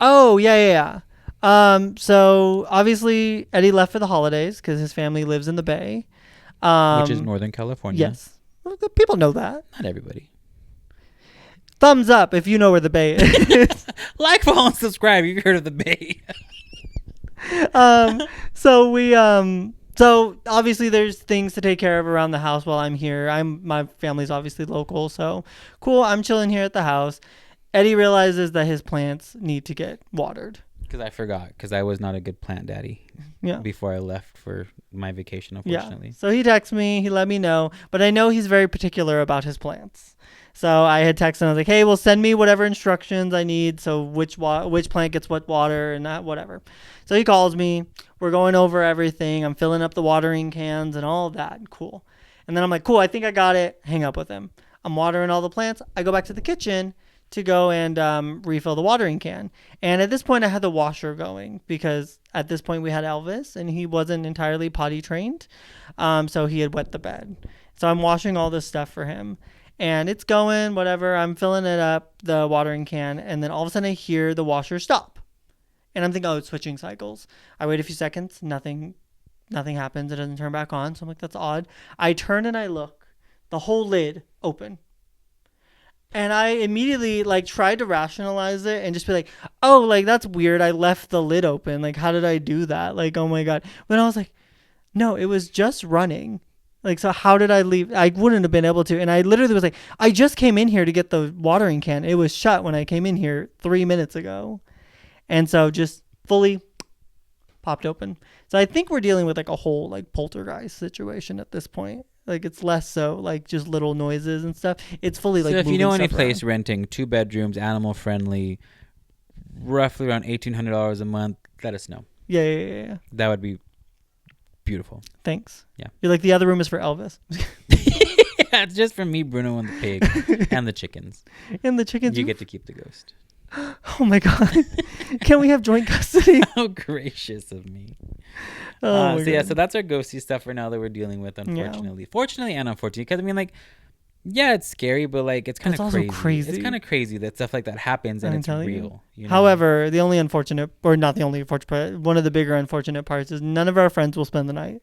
Speaker 2: Oh, yeah. So obviously Eddie left for the holidays because his family lives in the Bay.
Speaker 1: Which is Northern California.
Speaker 2: Yes. People know that.
Speaker 1: Not everybody.
Speaker 2: Thumbs up if you know where the Bay is.
Speaker 1: Like, follow, and subscribe if you've heard of the Bay.
Speaker 2: So obviously there's things to take care of around the house while I'm here. My family's obviously local, so cool. I'm chilling here at the house. Eddie realizes that his plants need to get watered.
Speaker 1: Because I forgot, because I was not a good plant daddy.
Speaker 2: Yeah.
Speaker 1: Before I left for my vacation, unfortunately.
Speaker 2: Yeah. So he texted me. He let me know, but I know he's very particular about his plants. So I had texted him. I was like, hey, well, send me whatever instructions I need. So which plant gets what water and that, whatever. So he calls me. We're going over everything. I'm filling up the watering cans and all of that. Cool. And then I'm like, cool, I think I got it. Hang up with him. I'm watering all the plants. I go back to the kitchen to go and refill the watering can. And at this point, I had the washer going because at this point we had Elvis and he wasn't entirely potty trained. So he had wet the bed. So I'm washing all this stuff for him. And it's going, whatever. I'm filling it up, the watering can. And then all of a sudden I hear the washer stop. And I'm thinking, oh, it's switching cycles. I wait a few seconds. Nothing happens. It doesn't turn back on. So I'm like, that's odd. I turn and I look. The whole lid open. And I immediately tried to rationalize it and just be like, oh, that's weird. I left the lid open. How did I do that? Oh my God. But I was like, no, it was just running. So how did I leave? I wouldn't have been able to. And I literally was like, I just came in here to get the watering can. It was shut when I came in here 3 minutes ago. And so just fully popped open. So I think we're dealing with a whole poltergeist situation at this point. It's less so just little noises and stuff. It's fully
Speaker 1: so if you know any place renting 2 bedrooms, animal friendly, roughly around $1,800 a month, let us know.
Speaker 2: Yeah.
Speaker 1: That would be beautiful.
Speaker 2: Thanks.
Speaker 1: Yeah.
Speaker 2: You're the other room is for Elvis.
Speaker 1: Yeah, it's just for me, Bruno, and the pig and the chickens.
Speaker 2: And the chickens.
Speaker 1: You get to keep the ghost.
Speaker 2: Oh my God. Can we have joint custody?
Speaker 1: How gracious of me.
Speaker 2: Oh
Speaker 1: so that's our ghosty stuff for now that we're dealing with, unfortunately. Yeah. Fortunately and unfortunately, because it's scary, but it's kind of crazy. It's kind of crazy that stuff like that happens and it's real. You know?
Speaker 2: However, the only unfortunate, or not the only unfortunate part, one of the bigger unfortunate parts is none of our friends will spend the night.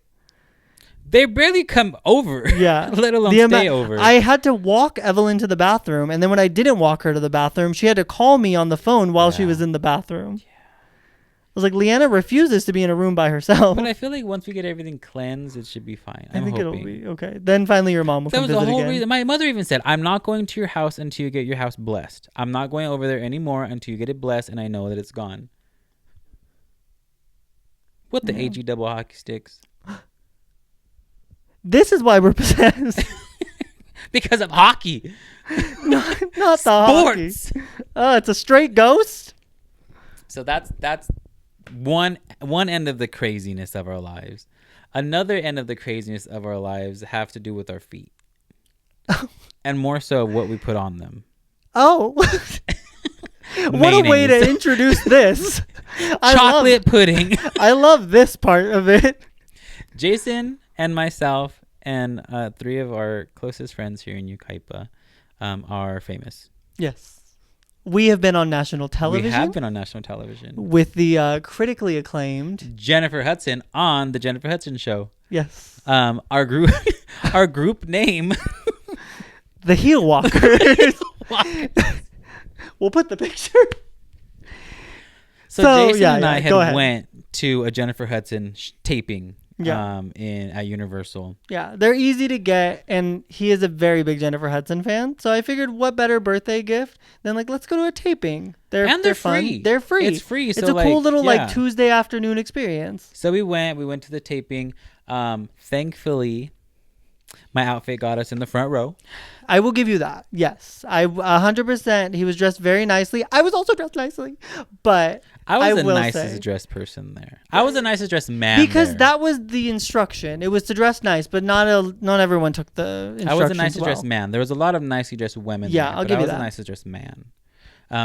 Speaker 1: They barely come over. Yeah. Let alone stay over.
Speaker 2: I had to walk Evelyn to the bathroom. And then when I didn't walk her to the bathroom, she had to call me on the phone while she was in the bathroom. Yeah. I was like, Leanna refuses to be in a room by herself.
Speaker 1: But I feel like once we get everything cleansed, it should be fine. I think it'll be
Speaker 2: okay. Then finally your mom will come visit again. That was the whole reason.
Speaker 1: My mother even said, I'm not going to your house until you get your house blessed. I'm not going over there anymore until you get it blessed and I know that it's gone. With the
Speaker 2: Yeah.
Speaker 1: AG double hockey sticks.
Speaker 2: This is why we're possessed.
Speaker 1: Because of hockey.
Speaker 2: not the hockey.
Speaker 1: Sports.
Speaker 2: Oh, it's a straight ghost.
Speaker 1: So that's one end of the craziness of our lives. Another end of the craziness of our lives have to do with our feet. And more so what we put on them.
Speaker 2: Oh. What a way to introduce this.
Speaker 1: Chocolate pudding.
Speaker 2: I love this part of it.
Speaker 1: Jason and myself and 3 of our closest friends here in Yucaipa are famous.
Speaker 2: Yes. We have been on national television.
Speaker 1: We have been on national television.
Speaker 2: With the critically acclaimed
Speaker 1: Jennifer Hudson on The Jennifer Hudson Show.
Speaker 2: Yes.
Speaker 1: Our group name.
Speaker 2: The Heel Walkers. We'll put the picture.
Speaker 1: So Jason and I had went to a Jennifer Hudson taping at Universal.
Speaker 2: Yeah, they're easy to get, and he is a very big Jennifer Hudson fan. So I figured, what better birthday gift than let's go to a taping. They're fun.
Speaker 1: Free.
Speaker 2: They're free.
Speaker 1: It's free.
Speaker 2: It's a cool little Tuesday afternoon experience.
Speaker 1: So we went to the taping. Thankfully, my outfit got us in the front row.
Speaker 2: I will give you that. Yes, 100%. He was dressed very nicely. I was also dressed nicely, but
Speaker 1: I was the nicest dressed person there. I was the nicest dressed man
Speaker 2: because
Speaker 1: there.
Speaker 2: that was the instruction. It was to dress nice, but not everyone took the instructions.
Speaker 1: I was the nicest dressed man. There was a lot of nicely dressed women.
Speaker 2: Yeah,
Speaker 1: there,
Speaker 2: I'll give you that.
Speaker 1: I was the nicest dressed man.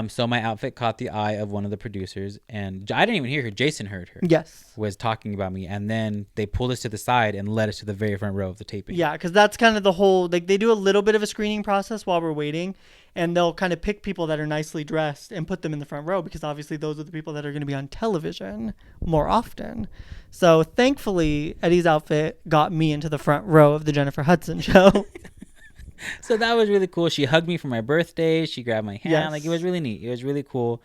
Speaker 1: So my outfit caught the eye of one of the producers, and I didn't even hear her. Jason heard her.
Speaker 2: Yes.
Speaker 1: Was talking about me, and then they pulled us to the side and led us to the very front row of the taping.
Speaker 2: Yeah, because that's kind of the whole, they do a little bit of a screening process while we're waiting, and they'll kind of pick people that are nicely dressed and put them in the front row, because obviously those are the people that are going to be on television more often. So thankfully, Eddie's outfit got me into the front row of the Jennifer Hudson show.
Speaker 1: So that was really cool. She hugged me for my birthday. She grabbed my hand.
Speaker 2: Yes.
Speaker 1: Like, it was really neat. It was really cool.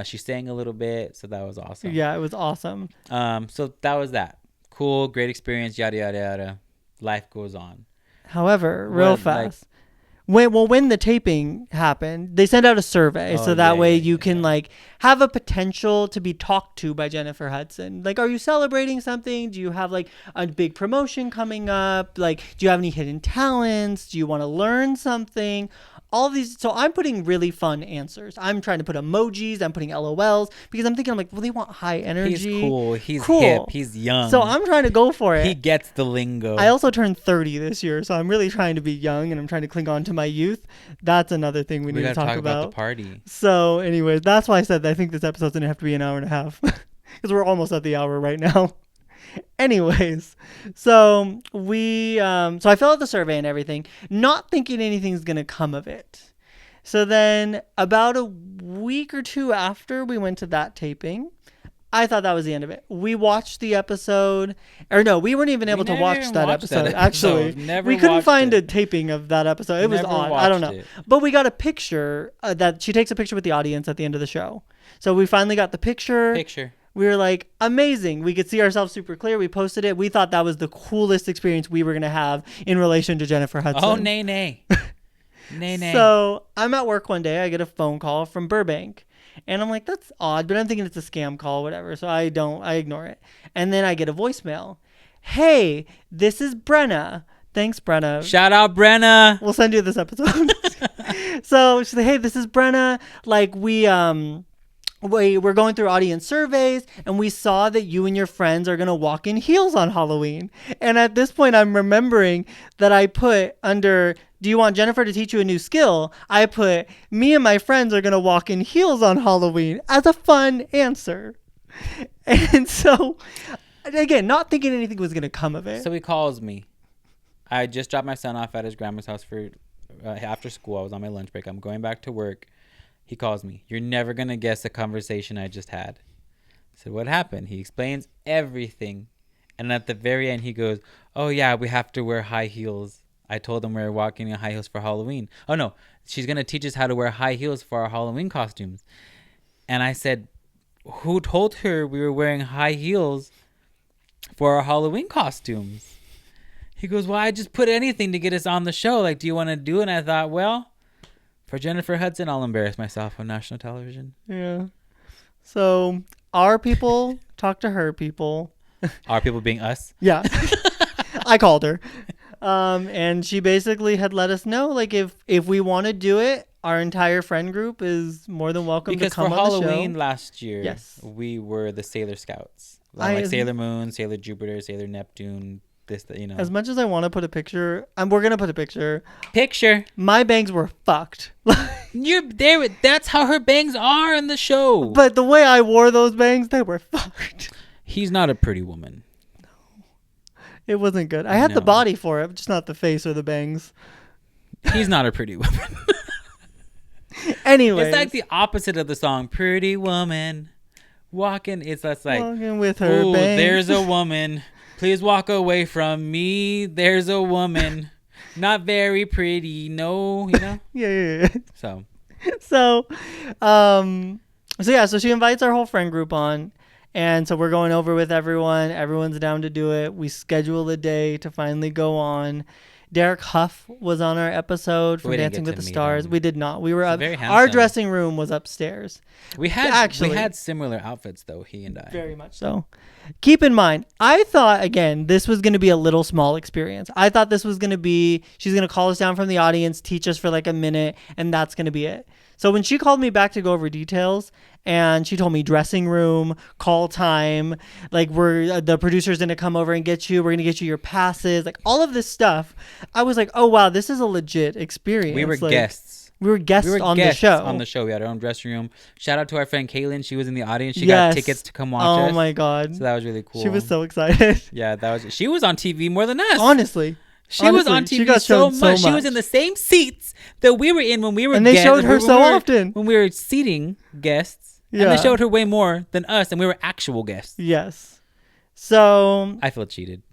Speaker 1: She sang a little bit, so that was awesome.
Speaker 2: Yeah, it was awesome.
Speaker 1: So that was that. Cool, great experience, yada, yada, yada. Life goes on.
Speaker 2: However, real fast. When the taping happened, they sent out a survey, so that way you can have a potential to be talked to by Jennifer Hudson. Are you celebrating something? Do you have a big promotion coming up? Do you have any hidden talents? Do you want to learn something? All these. So I'm putting really fun answers. I'm trying to put emojis. I'm putting LOLs because I'm thinking well, they want high energy.
Speaker 1: He's cool. He's hip. He's young.
Speaker 2: So I'm trying to go for it.
Speaker 1: He gets the lingo.
Speaker 2: I also turned 30 this year, so I'm really trying to be young and I'm trying to cling on to my youth. That's another thing we need to talk about
Speaker 1: the party.
Speaker 2: So anyways, that's why I said that I think this episode's going to have to be an hour and a half because we're almost at the hour right now. Anyways, so so I filled out the survey and everything, not thinking anything's going to come of it. So then about a week or two after we went to that taping, I thought that was the end of it. We watched the episode, or no, we weren't even able to watch that episode. Actually, we couldn't find a taping of that episode. It was odd. I don't know. But we got a picture that she takes a picture with the audience at the end of the show. So we finally got the picture. We were like, amazing. We could see ourselves super clear. We posted it. We thought that was the coolest experience we were going to have in relation to Jennifer Hudson.
Speaker 1: Oh, nay. Nay.
Speaker 2: So I'm at work one day. I get a phone call from Burbank. And I'm like, that's odd. But I'm thinking it's a scam call, whatever. So I ignore it. And then I get a voicemail. Hey, this is Brenna. Thanks, Brenna.
Speaker 1: Shout out, Brenna.
Speaker 2: We'll send you this episode. So she's like, hey, this is Brenna. We're going through audience surveys and we saw that you and your friends are going to walk in heels on Halloween. And at this point, I'm remembering that I put under, do you want Jennifer to teach you a new skill? I put, me and my friends are going to walk in heels on Halloween as a fun answer. And so, again, not thinking anything was going to come of it.
Speaker 1: So he calls me. I just dropped my son off at his grandma's house for after school. I was on my lunch break. I'm going back to work. He calls me. You're never going to guess the conversation I just had. I said, what happened? He explains everything. And at the very end, he goes, oh, yeah, we have to wear high heels. I told him we were walking in high heels for Halloween. Oh, no, she's going to teach us how to wear high heels for our Halloween costumes. And I said, who told her we were wearing high heels for our Halloween costumes? He goes, well, I just put anything to get us on the show. Do you want to do it? And I thought, well, for Jennifer Hudson, I'll embarrass myself on national television.
Speaker 2: Yeah. So our people talk to her people.
Speaker 1: Are people being us?
Speaker 2: Yeah. I called her. And she basically had let us know, like, if we want to do it, our entire friend group is more than welcome
Speaker 1: Because
Speaker 2: to come
Speaker 1: for
Speaker 2: on
Speaker 1: Halloween
Speaker 2: the show.
Speaker 1: last year,
Speaker 2: Yes.
Speaker 1: we were the Sailor Scouts.
Speaker 2: I-
Speaker 1: Like Sailor Moon, Sailor Jupiter, Sailor Neptune, this, that, you know.
Speaker 2: As much as I want to put a picture, we're going to put a picture.
Speaker 1: Picture.
Speaker 2: My bangs were fucked.
Speaker 1: You're there. That's how her bangs are in the show.
Speaker 2: But the way I wore those bangs, they were fucked.
Speaker 1: He's not a pretty woman.
Speaker 2: It wasn't good. I had the
Speaker 1: No.
Speaker 2: body for it, just not the face or the bangs.
Speaker 1: He's not a pretty woman.
Speaker 2: Anyway,
Speaker 1: It's like the opposite of the song "Pretty Woman." Walking, it's that's like,
Speaker 2: walking with her
Speaker 1: "Ooh,
Speaker 2: bangs.
Speaker 1: there's a woman. Please walk away from me. There's a woman, not very pretty. No, you know."
Speaker 2: Yeah.
Speaker 1: So
Speaker 2: So she invites our whole friend group on, and so we're going over with everyone. Everyone's down to do it. We schedule a day to finally go on. Derek Huff was on our episode from
Speaker 1: We didn't
Speaker 2: Dancing
Speaker 1: get
Speaker 2: with
Speaker 1: to
Speaker 2: the
Speaker 1: meet
Speaker 2: Stars.
Speaker 1: him.
Speaker 2: We did not. We were
Speaker 1: He's
Speaker 2: up.
Speaker 1: very
Speaker 2: Our
Speaker 1: handsome.
Speaker 2: dressing room was upstairs.
Speaker 1: we had similar outfits though. He and I.
Speaker 2: Very much so. Keep in mind, I thought, again, this was going to be a little small experience. I thought this was going to be, she's going to call us down from the audience, teach us for like a minute, and that's going to be it. So when she called me back to go over details, and she told me dressing room, call time, like the producer's going to come over and get you, we're going to get you your passes, like all of this stuff. I was like, oh wow, this is a legit experience.
Speaker 1: We were
Speaker 2: like,
Speaker 1: guests.
Speaker 2: We were guests on the
Speaker 1: guests
Speaker 2: show.
Speaker 1: On the show, we had our own dressing room. Shout out to our friend Kaylin. She was in the audience. She
Speaker 2: Yes.
Speaker 1: got tickets to come watch us.
Speaker 2: Oh my god,
Speaker 1: So that was really cool.
Speaker 2: she was so excited.
Speaker 1: Yeah, she was on TV more than us.
Speaker 2: Honestly,
Speaker 1: she was on
Speaker 2: she
Speaker 1: TV
Speaker 2: got
Speaker 1: so
Speaker 2: shown so
Speaker 1: much. She was
Speaker 2: much.
Speaker 1: in the same seats that we were in when we were
Speaker 2: And they
Speaker 1: guests.
Speaker 2: showed her
Speaker 1: when
Speaker 2: so
Speaker 1: we were-
Speaker 2: often.
Speaker 1: when we were seating guests. And
Speaker 2: Yeah.
Speaker 1: they showed her way more than us, and we were actual guests.
Speaker 2: Yes. So
Speaker 1: I feel cheated.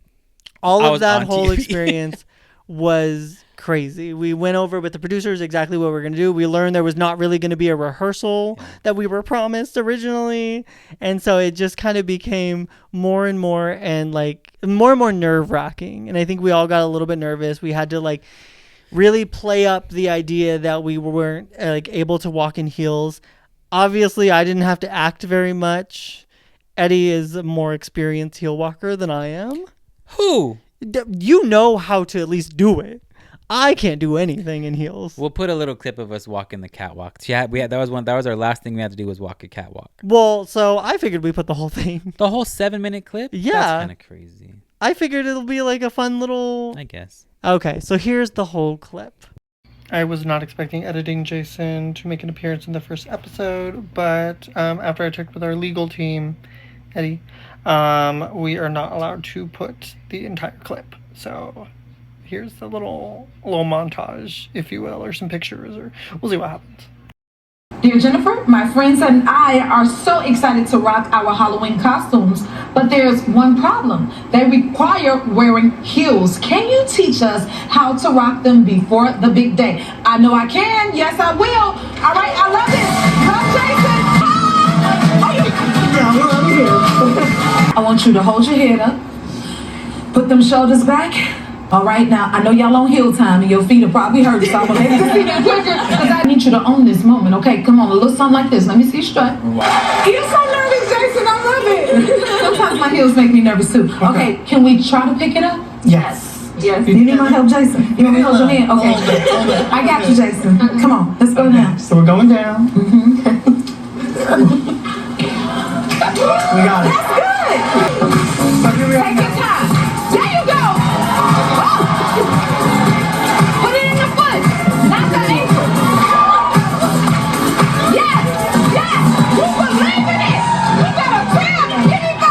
Speaker 2: all
Speaker 1: I
Speaker 2: of
Speaker 1: was
Speaker 2: that
Speaker 1: on
Speaker 2: whole
Speaker 1: TV.
Speaker 2: experience was crazy. We went over with the producers exactly what we're going to do. We learned there was not really going to be a rehearsal that we were promised originally. And so it just kind of became more and more nerve wracking. And I think we all got a little bit nervous. We had to like really play up the idea that we weren't like able to walk in heels. Obviously, I didn't have to act very much. Eddie is a more experienced heel walker than I am.
Speaker 1: Who?
Speaker 2: You know how to at least do it. I can't do anything in heels.
Speaker 1: We'll put a little clip of us walking the catwalk. That was our last thing we had to do was walk a catwalk.
Speaker 2: Well, so I figured we put the whole thing.
Speaker 1: The whole 7-minute clip?
Speaker 2: Yeah.
Speaker 1: That's kind of crazy.
Speaker 2: I figured it'll be like a fun little...
Speaker 1: I guess.
Speaker 2: Okay, so here's the whole clip. I was not expecting Editing Jason to make an appearance in the first episode, but after I checked with our legal team, Eddie, we are not allowed to put the entire clip. So here's the little montage, if you will, or some pictures, or we'll see what happens.
Speaker 3: Dear Jennifer, my friends and I are so excited to rock our Halloween costumes, but there's one problem. They require wearing heels. Can you teach us how to rock them before the big day? I know I can. Yes, I will. All right, I love it. Come, Jason. I want you to hold your head up, put them shoulders back. All right, now, I know y'all on heel time and your feet are probably hurt, so I'm going to make you see that quicker because I need you to own this moment, okay? Come on, a little something like this. Let me see you strut. You're so nervous, Jason. I love it. Sometimes my heels make me nervous, too. Okay, can we try to pick it up? Yes. Yes. You need my help, Jason? You want me to hold your hand? Okay. I got you, Jason. Come on, let's go down.
Speaker 4: So we're going down.
Speaker 3: Mm-hmm.
Speaker 4: We got it.
Speaker 3: That's good. Take your time. There you go. Oh. Put it in the foot, not the ankle. Yes, yes. You believe in it. You got a 10. Give me 5.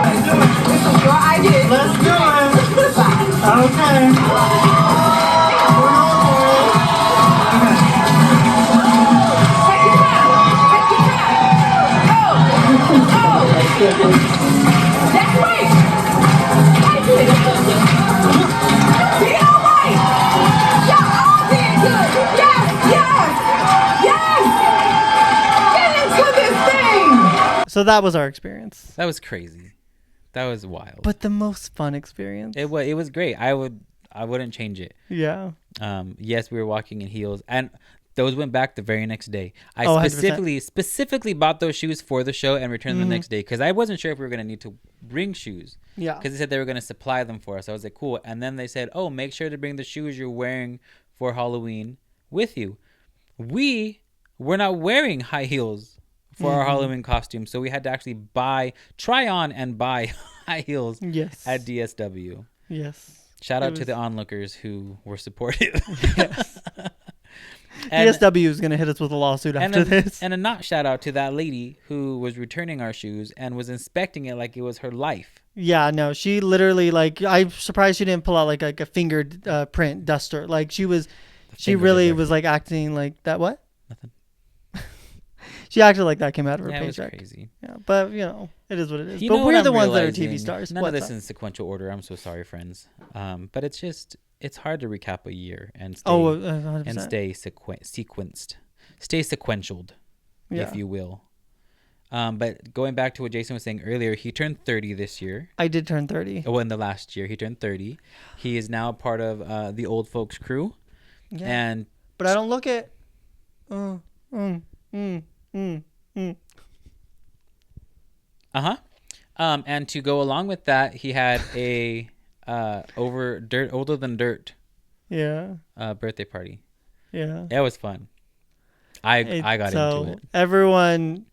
Speaker 3: Let's do it. This is your idea.
Speaker 4: Let's do it.
Speaker 3: 5.
Speaker 4: Okay.
Speaker 3: Take your time. Take your time. Oh. That's right. Take it. Be all right. Y'all all did good. Yes. Get into this thing.
Speaker 2: So that was our experience.
Speaker 1: That was crazy. That was wild.
Speaker 2: But the most fun experience.
Speaker 1: It was great. I wouldn't change it.
Speaker 2: Yeah.
Speaker 1: Yes, we were walking in heels, and those went back the very next day. I
Speaker 2: Oh, 100%.
Speaker 1: specifically bought those shoes for the show and returned them the next day because I wasn't sure if we were gonna need to bring shoes.
Speaker 2: Yeah.
Speaker 1: Because they said they were going to supply them for us. I was like, cool. And then they said, oh, make sure to bring the shoes you're wearing for Halloween with you. We were not wearing high heels for our Halloween costume. So we had to actually try on and buy high heels
Speaker 2: Yes.
Speaker 1: at DSW.
Speaker 2: Yes.
Speaker 1: Shout out to the onlookers who were supportive.
Speaker 2: Yes.
Speaker 1: And,
Speaker 2: DSW is going to hit us with a lawsuit after this.
Speaker 1: And a not shout out to that lady who was returning our shoes and was inspecting it like it was her life.
Speaker 2: Yeah, no, she literally, like, I'm surprised she didn't pull out like a fingered print duster. Like, she really was like acting like that. What?
Speaker 1: Nothing.
Speaker 2: She acted like that came out of her
Speaker 1: It
Speaker 2: paycheck.
Speaker 1: was crazy.
Speaker 2: Yeah, but you know, it is what it is.
Speaker 1: You
Speaker 2: But
Speaker 1: know
Speaker 2: we're
Speaker 1: what
Speaker 2: the
Speaker 1: I'm
Speaker 2: ones that are
Speaker 1: realizing?
Speaker 2: TV stars.
Speaker 1: None of
Speaker 2: What's
Speaker 1: this
Speaker 2: up?
Speaker 1: in sequential order. I'm so sorry, friends. But it's hard to recap a year and stay
Speaker 2: 100%.
Speaker 1: and stay sequenced, stay sequentialed,
Speaker 2: Yeah.
Speaker 1: if you will. But going back to what Jason was saying earlier, he turned 30 this year.
Speaker 2: I did turn 30.
Speaker 1: Oh, in the last year, he turned 30. He is now part of the old folks crew.
Speaker 2: Yeah.
Speaker 1: And
Speaker 2: But I don't look it.
Speaker 1: And to go along with that, he had a older than dirt
Speaker 2: Yeah.
Speaker 1: birthday party.
Speaker 2: Yeah.
Speaker 1: It was fun. I got into it.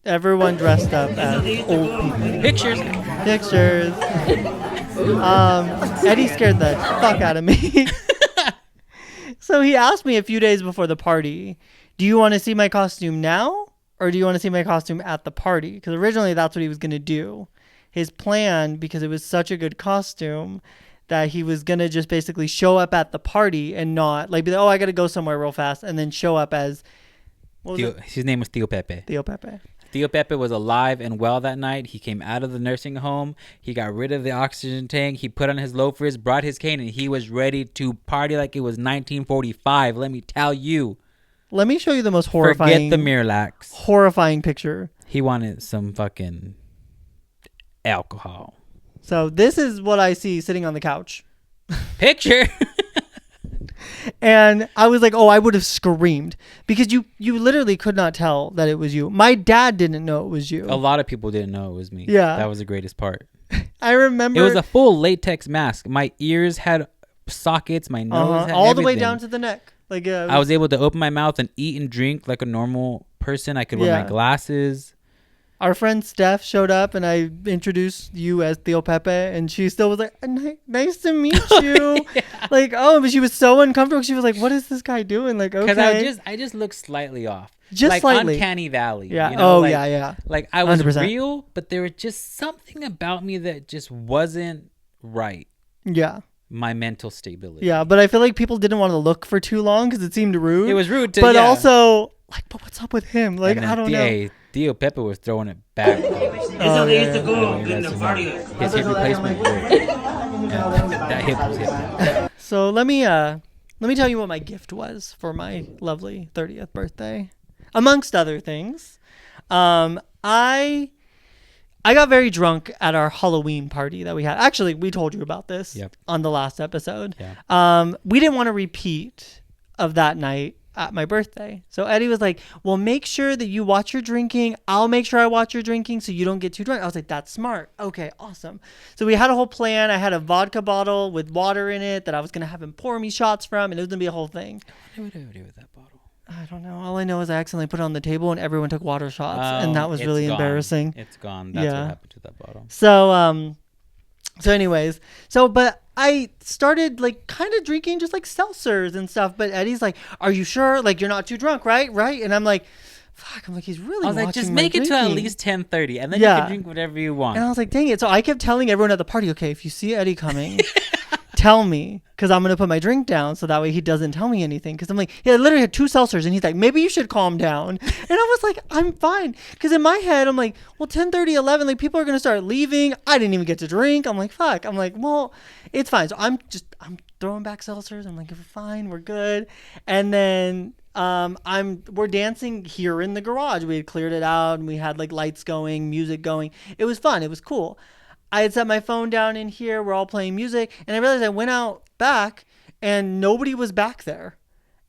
Speaker 2: Everyone dressed up as old people.
Speaker 1: Pictures.
Speaker 2: Eddie scared the fuck out of me. So he asked me a few days before the party, do you want to see my costume now or do you want to see my costume at the party? Because originally that's what he was going to do. His plan, because it was such a good costume, that he was going to just basically show up at the party and not like, be like, oh, I got to go somewhere real fast, and then show up as,
Speaker 1: His name was Theo Pepe.
Speaker 2: Theo Pepe.
Speaker 1: Theo Pepe was alive and well that night. He came out of the nursing home. He got rid of the oxygen tank. He put on his loafers, brought his cane, and he was ready to party like it was 1945. Let me tell you.
Speaker 2: Let me show you the most horrifying.
Speaker 1: Forget the Miralax.
Speaker 2: Horrifying picture.
Speaker 1: He wanted some fucking alcohol.
Speaker 2: So this is what I see sitting on the couch.
Speaker 1: Picture.
Speaker 2: And I was like, oh, I would have screamed because you literally could not tell that it was you. My dad didn't know it was you.
Speaker 1: A lot of people didn't know it was me.
Speaker 2: Yeah.
Speaker 1: That was the greatest part.
Speaker 2: I remember
Speaker 1: It was a full latex mask. My ears had sockets. My nose had
Speaker 2: all the way
Speaker 1: everything.
Speaker 2: down to the neck. Like
Speaker 1: I was able to open my mouth and eat and drink like a normal person. I could wear my glasses.
Speaker 2: Our friend Steph showed up and I introduced you as Theo Pepe and she still was like, nice to meet you.
Speaker 1: Yeah.
Speaker 2: Like, oh, but she was so uncomfortable. She was like, what is this guy doing? Like, okay.
Speaker 1: Because I just looked slightly off.
Speaker 2: Just
Speaker 1: like
Speaker 2: slightly.
Speaker 1: Uncanny Valley.
Speaker 2: Yeah.
Speaker 1: You know?
Speaker 2: Yeah.
Speaker 1: Like I was
Speaker 2: 100%.
Speaker 1: real, but there was just something about me that just wasn't right.
Speaker 2: Yeah.
Speaker 1: My mental stability.
Speaker 2: Yeah. But I feel like people didn't want to look for too long because it seemed rude.
Speaker 1: It was rude to,
Speaker 2: but
Speaker 1: yeah.
Speaker 2: also, like, but what's up with him? Like, I don't know.
Speaker 1: Theo Pepe was throwing it back.
Speaker 2: Oh, yeah.
Speaker 1: His hip replacement worked. That hip was hip.
Speaker 2: So let me tell you what my gift was for my lovely 30th birthday. Amongst other things, I got very drunk at our Halloween party that we had. Actually, we told you about this on the last episode.
Speaker 1: Yeah.
Speaker 2: We didn't want to repeat of that night at my birthday. So Eddie was like, well, make sure that you watch your drinking. I'll make sure I watch your drinking so you don't get too drunk. I was like, that's smart. Okay, awesome. So we had a whole plan. I had a vodka bottle with water in it that I was going to have him pour me shots from, and it was going to be a whole thing.
Speaker 1: What do I do with that bottle?
Speaker 2: I don't know. All I know is I accidentally put it on the table and everyone took water shots, and that was really embarrassing.
Speaker 1: It's gone. That's what happened to that bottle.
Speaker 2: So anyways, but I started like kind of drinking just like seltzers and stuff. But Eddie's like, "Are you sure? Like you're not too drunk, right? Right?" And I'm like, "Fuck!" I'm like, "He's really."
Speaker 1: I was like, "Just
Speaker 2: my
Speaker 1: make it to at
Speaker 2: drinking."
Speaker 1: least 10:30, and then you can drink whatever you want."
Speaker 2: And I was like, "Dang it!" So I kept telling everyone at the party, "Okay, if you see Eddie coming, tell me, because I'm gonna put my drink down so that way he doesn't tell me anything." Because I'm like, I literally had 2 seltzers, and he's like, "Maybe you should calm down." And I was like, "I'm fine," because in my head, I'm like, "Well, 10:30, 11, like people are gonna start leaving. I didn't even get to drink." I'm like, "Fuck." I'm like, "Well, it's fine." So I'm throwing back seltzers. I'm like, "We're fine, we're good." And then we're dancing here in the garage. We had cleared it out, and we had like lights going, music going. It was fun. It was cool. I had set my phone down in here. We're all playing music. And I realized I went out back and nobody was back there.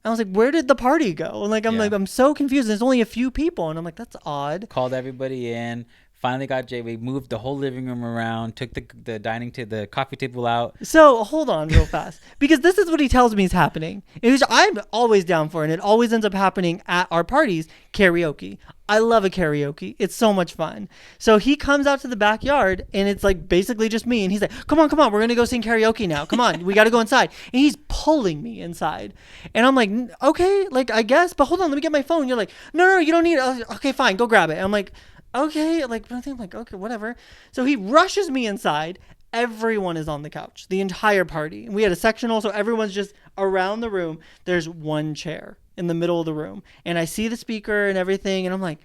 Speaker 2: I was like, where did the party go? And like, I'm so confused. There's only a few people. And I'm like, that's odd.
Speaker 1: Called everybody in, Finally got Jay. We moved the whole living room around, took the coffee table out.
Speaker 2: So hold on real fast, because this is what he tells me is happening. I'm always down for it, and it always ends up happening at our parties, karaoke. I love a karaoke. It's so much fun. So he comes out to the backyard, and it's like basically just me, and he's like, come on, we're going to go sing karaoke now. Come on, we got to go inside. And he's pulling me inside. And I'm like, okay, like I guess, but hold on, let me get my phone. You're like, no, you don't need it. Okay, fine, go grab it. And I'm like, okay, like I think I'm like, okay, whatever. So he rushes me inside. Everyone is on the couch, the entire party. And we had a sectional, so everyone's just around the room. There's one chair in the middle of the room. And I see the speaker and everything, and I'm like,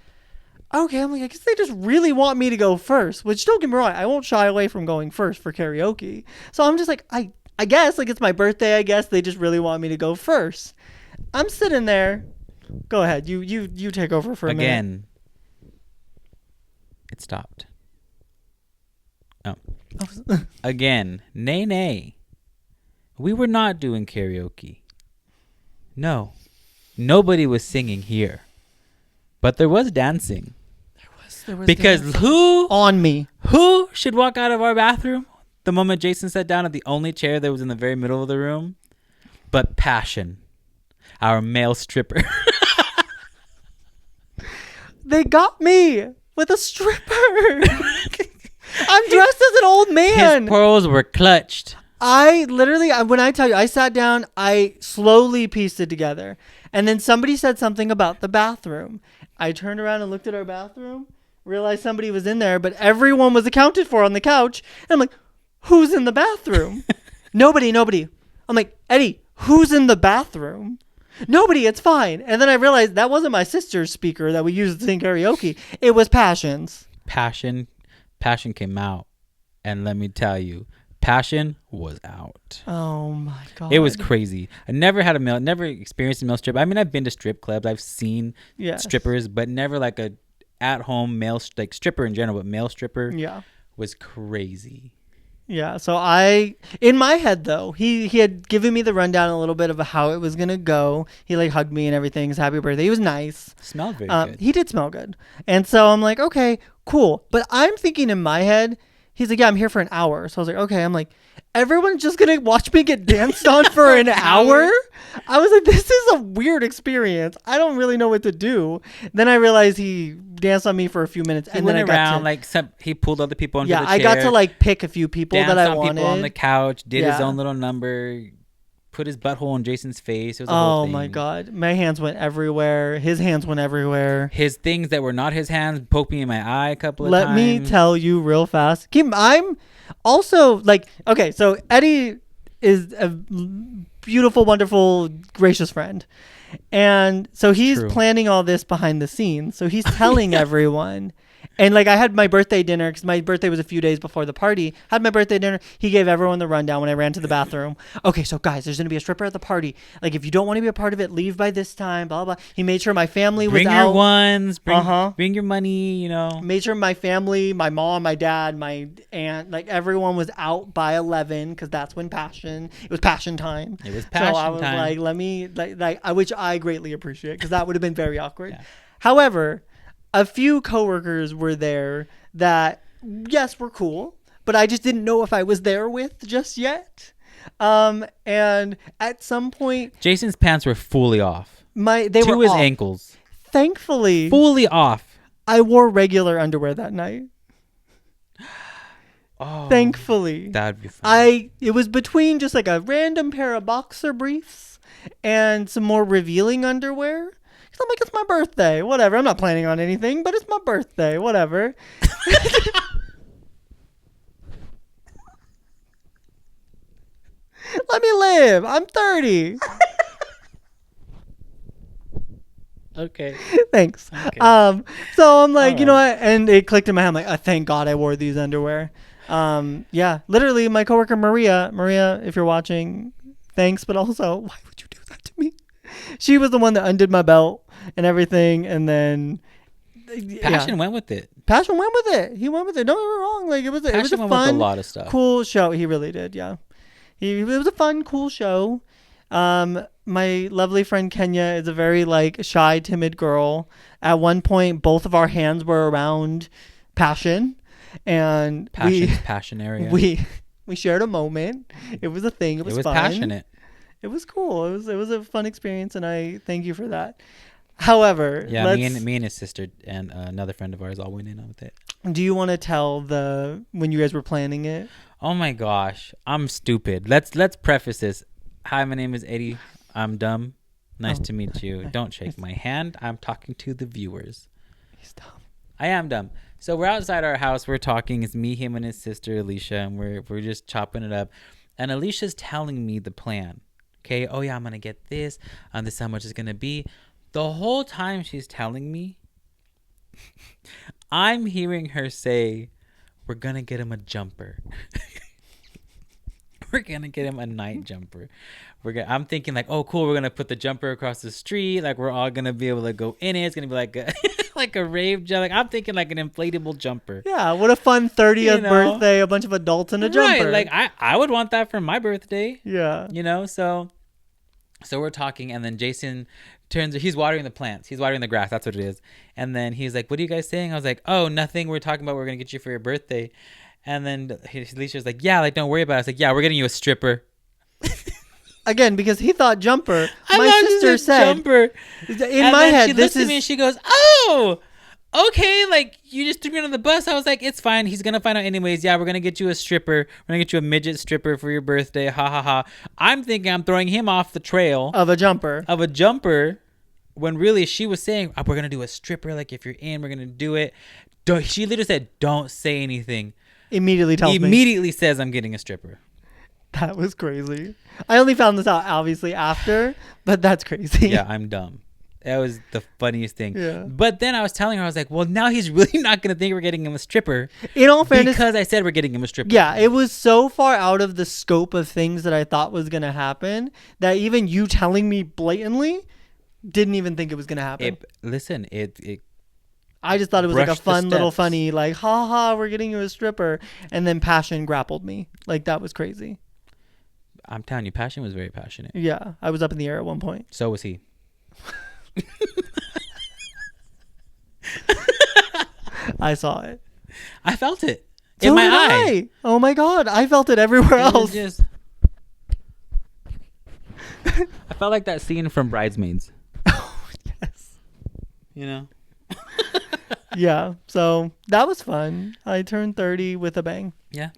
Speaker 2: okay, I guess they just really want me to go first, which don't get me wrong, I won't shy away from going first for karaoke. So I'm just like, I guess, like it's my birthday, I guess they just really want me to go first. I'm sitting there. Go ahead. You take over for a minute.
Speaker 1: Again. It stopped. Oh. Again. Nay. We were not doing karaoke. No. Nobody was singing here. But there was dancing. There was because dancing. Who should walk out of our bathroom the moment Jason sat down at the only chair that was in the very middle of the room? But Passion. Our male stripper.
Speaker 2: They got me with a stripper. I'm dressed as an old man.
Speaker 1: His pearls were clutched.
Speaker 2: I literally, when I tell you, I sat down, I slowly pieced it together. And then somebody said something about the bathroom. I turned around and looked at our bathroom, realized somebody was in there, but everyone was accounted for on the couch. And I'm like, who's in the bathroom? Nobody. I'm like, Eddie, who's in the bathroom? Nobody, it's fine. And then I realized that wasn't my sister's speaker that we used to sing karaoke. It was Passion's.
Speaker 1: Passion came out. And let me tell you, Passion was out.
Speaker 2: Oh my God.
Speaker 1: It was crazy. I never experienced a male strip. I mean, I've been to strip clubs. I've seen strippers, but never like a at-home male, like stripper in general, but male stripper was crazy.
Speaker 2: Yeah, so in my head though, he had given me the rundown a little bit of how it was gonna go. He like hugged me and everything. His happy birthday. He was nice.
Speaker 1: Smelled very good.
Speaker 2: He did smell good, and so I'm like, okay, cool. But I'm thinking in my head, he's like, yeah, I'm here for an hour. So I was like, okay. I'm like, everyone's just gonna watch me get danced on for an hour? I was like, this is a weird experience. I don't really know what to do. Then I realized he danced on me for a few minutes,
Speaker 1: and then he pulled other people into the chair.
Speaker 2: I got to like pick a few people that I wanted.
Speaker 1: People on the couch, did his own little number, put his butthole in Jason's face. It was a whole thing.
Speaker 2: My God, my hands went everywhere. His hands went everywhere.
Speaker 1: His things that were not his hands poked me in my eye a couple of times.
Speaker 2: Let me tell you real fast. I'm also like, okay, so Eddie is a beautiful, wonderful, gracious friend. And so he's planning all this behind the scenes. So he's telling everyone. And like I had my birthday dinner because my birthday was a few days before the party. Had my birthday dinner. He gave everyone the rundown when I ran to the bathroom. Okay, so guys, there's going to be a stripper at the party. Like if you don't want to be a part of it, leave by this time, blah, blah. He made sure my family was out.
Speaker 1: Bring your ones. Bring your money, you know.
Speaker 2: Made sure my family, my mom, my dad, my aunt, like everyone was out by 11 because that's when it was passion time.
Speaker 1: It was passion time. So I was
Speaker 2: like, let me, which I greatly appreciate because that would have been very awkward. Yeah. However, a few coworkers were there that, yes, were cool, but I just didn't know if I was there with just yet. And at some point,
Speaker 1: Jason's pants were fully off.
Speaker 2: They were
Speaker 1: to his
Speaker 2: off.
Speaker 1: Ankles.
Speaker 2: Thankfully,
Speaker 1: fully off.
Speaker 2: I wore regular underwear that night.
Speaker 1: Oh,
Speaker 2: thankfully,
Speaker 1: that'd be fun.
Speaker 2: It was between just like a random pair of boxer briefs and some more revealing underwear. I'm like, it's my birthday. Whatever. I'm not planning on anything, but it's my birthday. Whatever. Let me live. I'm 30.
Speaker 1: Okay.
Speaker 2: Thanks. Okay. So I'm like, you know what? And it clicked in my head. I'm like, thank God I wore these underwear. Yeah. Literally, my coworker Maria, if you're watching, thanks. But also, why would you do that to me? She was the one that undid my belt and everything, and then
Speaker 1: Passion went with it.
Speaker 2: Passion went with it. He went with it. Don't get me wrong. Like it was a
Speaker 1: went
Speaker 2: fun,
Speaker 1: with a lot of stuff.
Speaker 2: Cool show. He really did. Yeah, it was a fun, cool show. My lovely friend Kenya is a very like shy, timid girl. At one point, both of our hands were around passion, and
Speaker 1: Passion's passion area.
Speaker 2: we shared a moment. It was a thing. It was fun.
Speaker 1: Passionate.
Speaker 2: It was cool. It was a fun experience, and I thank you for that. However,
Speaker 1: Yeah, me and his sister and another friend of ours all went in on with it.
Speaker 2: do you want to tell when you guys were planning it?
Speaker 1: Oh my gosh, I'm stupid. Let's preface this. Hi, my name is Eddie. I'm dumb. Nice to meet you. Don't shake my hand. I'm talking to the viewers.
Speaker 2: He's dumb.
Speaker 1: I am dumb. So we're outside our house. We're talking. It's me, him, and his sister Alicia, and we're just chopping it up. And Alicia's telling me the plan. Okay. Oh yeah, I'm gonna get this. This is how much it's gonna be. The whole time she's telling me, I'm hearing her say, "We're gonna get him a jumper." We're gonna get him a night jumper. I'm thinking like, oh cool, we're gonna put the jumper across the street. Like we're all gonna be able to go in it. It's gonna be like a like a rave jump. Like I'm thinking like an inflatable jumper.
Speaker 2: Yeah, what a fun 30th birthday! A bunch of adults in a jumper.
Speaker 1: Right, like I would want that for my birthday.
Speaker 2: Yeah,
Speaker 1: So we're talking, and then Jason he's watering the plants. He's watering the grass. That's what it is. And then he's like, "What are you guys saying?" I was like, "Oh, nothing. We're talking about we're gonna get you for your birthday." And then Alicia's like, "Yeah, like don't worry about it." I was like, "Yeah, we're getting you a stripper."
Speaker 2: Again, because he thought jumper.
Speaker 1: I
Speaker 2: My sister said
Speaker 1: jumper.
Speaker 2: In my head,
Speaker 1: she
Speaker 2: this
Speaker 1: looks at me and she goes, "Oh, okay. Like you just threw me under the bus." I was like, "It's fine. He's gonna find out anyways. Yeah, we're gonna get you a stripper. We're gonna get you a midget stripper for your birthday. Ha ha ha." I'm thinking I'm throwing him off the trail
Speaker 2: of a jumper.
Speaker 1: When really she was saying, "Oh, we're gonna do a stripper. Like if you're in, we're gonna do it." She literally said, "Don't say anything." Immediately says, "I'm getting a stripper."
Speaker 2: That was crazy. I only found this out obviously after, but that's crazy.
Speaker 1: Yeah, I'm dumb. That was the funniest thing.
Speaker 2: Yeah.
Speaker 1: But then I was telling her, I was like, well, now he's really not going to think we're getting him a stripper.
Speaker 2: In all fairness,
Speaker 1: because I said we're getting him a stripper.
Speaker 2: Yeah, it was so far out of the scope of things that I thought was going to happen that even you telling me blatantly didn't even think it was going to happen. I just thought it was like a fun little funny, like, ha ha, we're getting you a stripper. And then passion grappled me. Like, that was crazy.
Speaker 1: I'm telling you, passion was very passionate.
Speaker 2: Yeah, I was up in the air at one point.
Speaker 1: So was he.
Speaker 2: I saw it.
Speaker 1: I felt it
Speaker 2: So
Speaker 1: in my
Speaker 2: did
Speaker 1: eye.
Speaker 2: Oh my God, I felt it everywhere else.
Speaker 1: I felt like that scene from Bridesmaids.
Speaker 2: Oh, yes.
Speaker 1: You know?
Speaker 2: Yeah, so that was fun. I turned 30 with a bang.
Speaker 1: Yeah.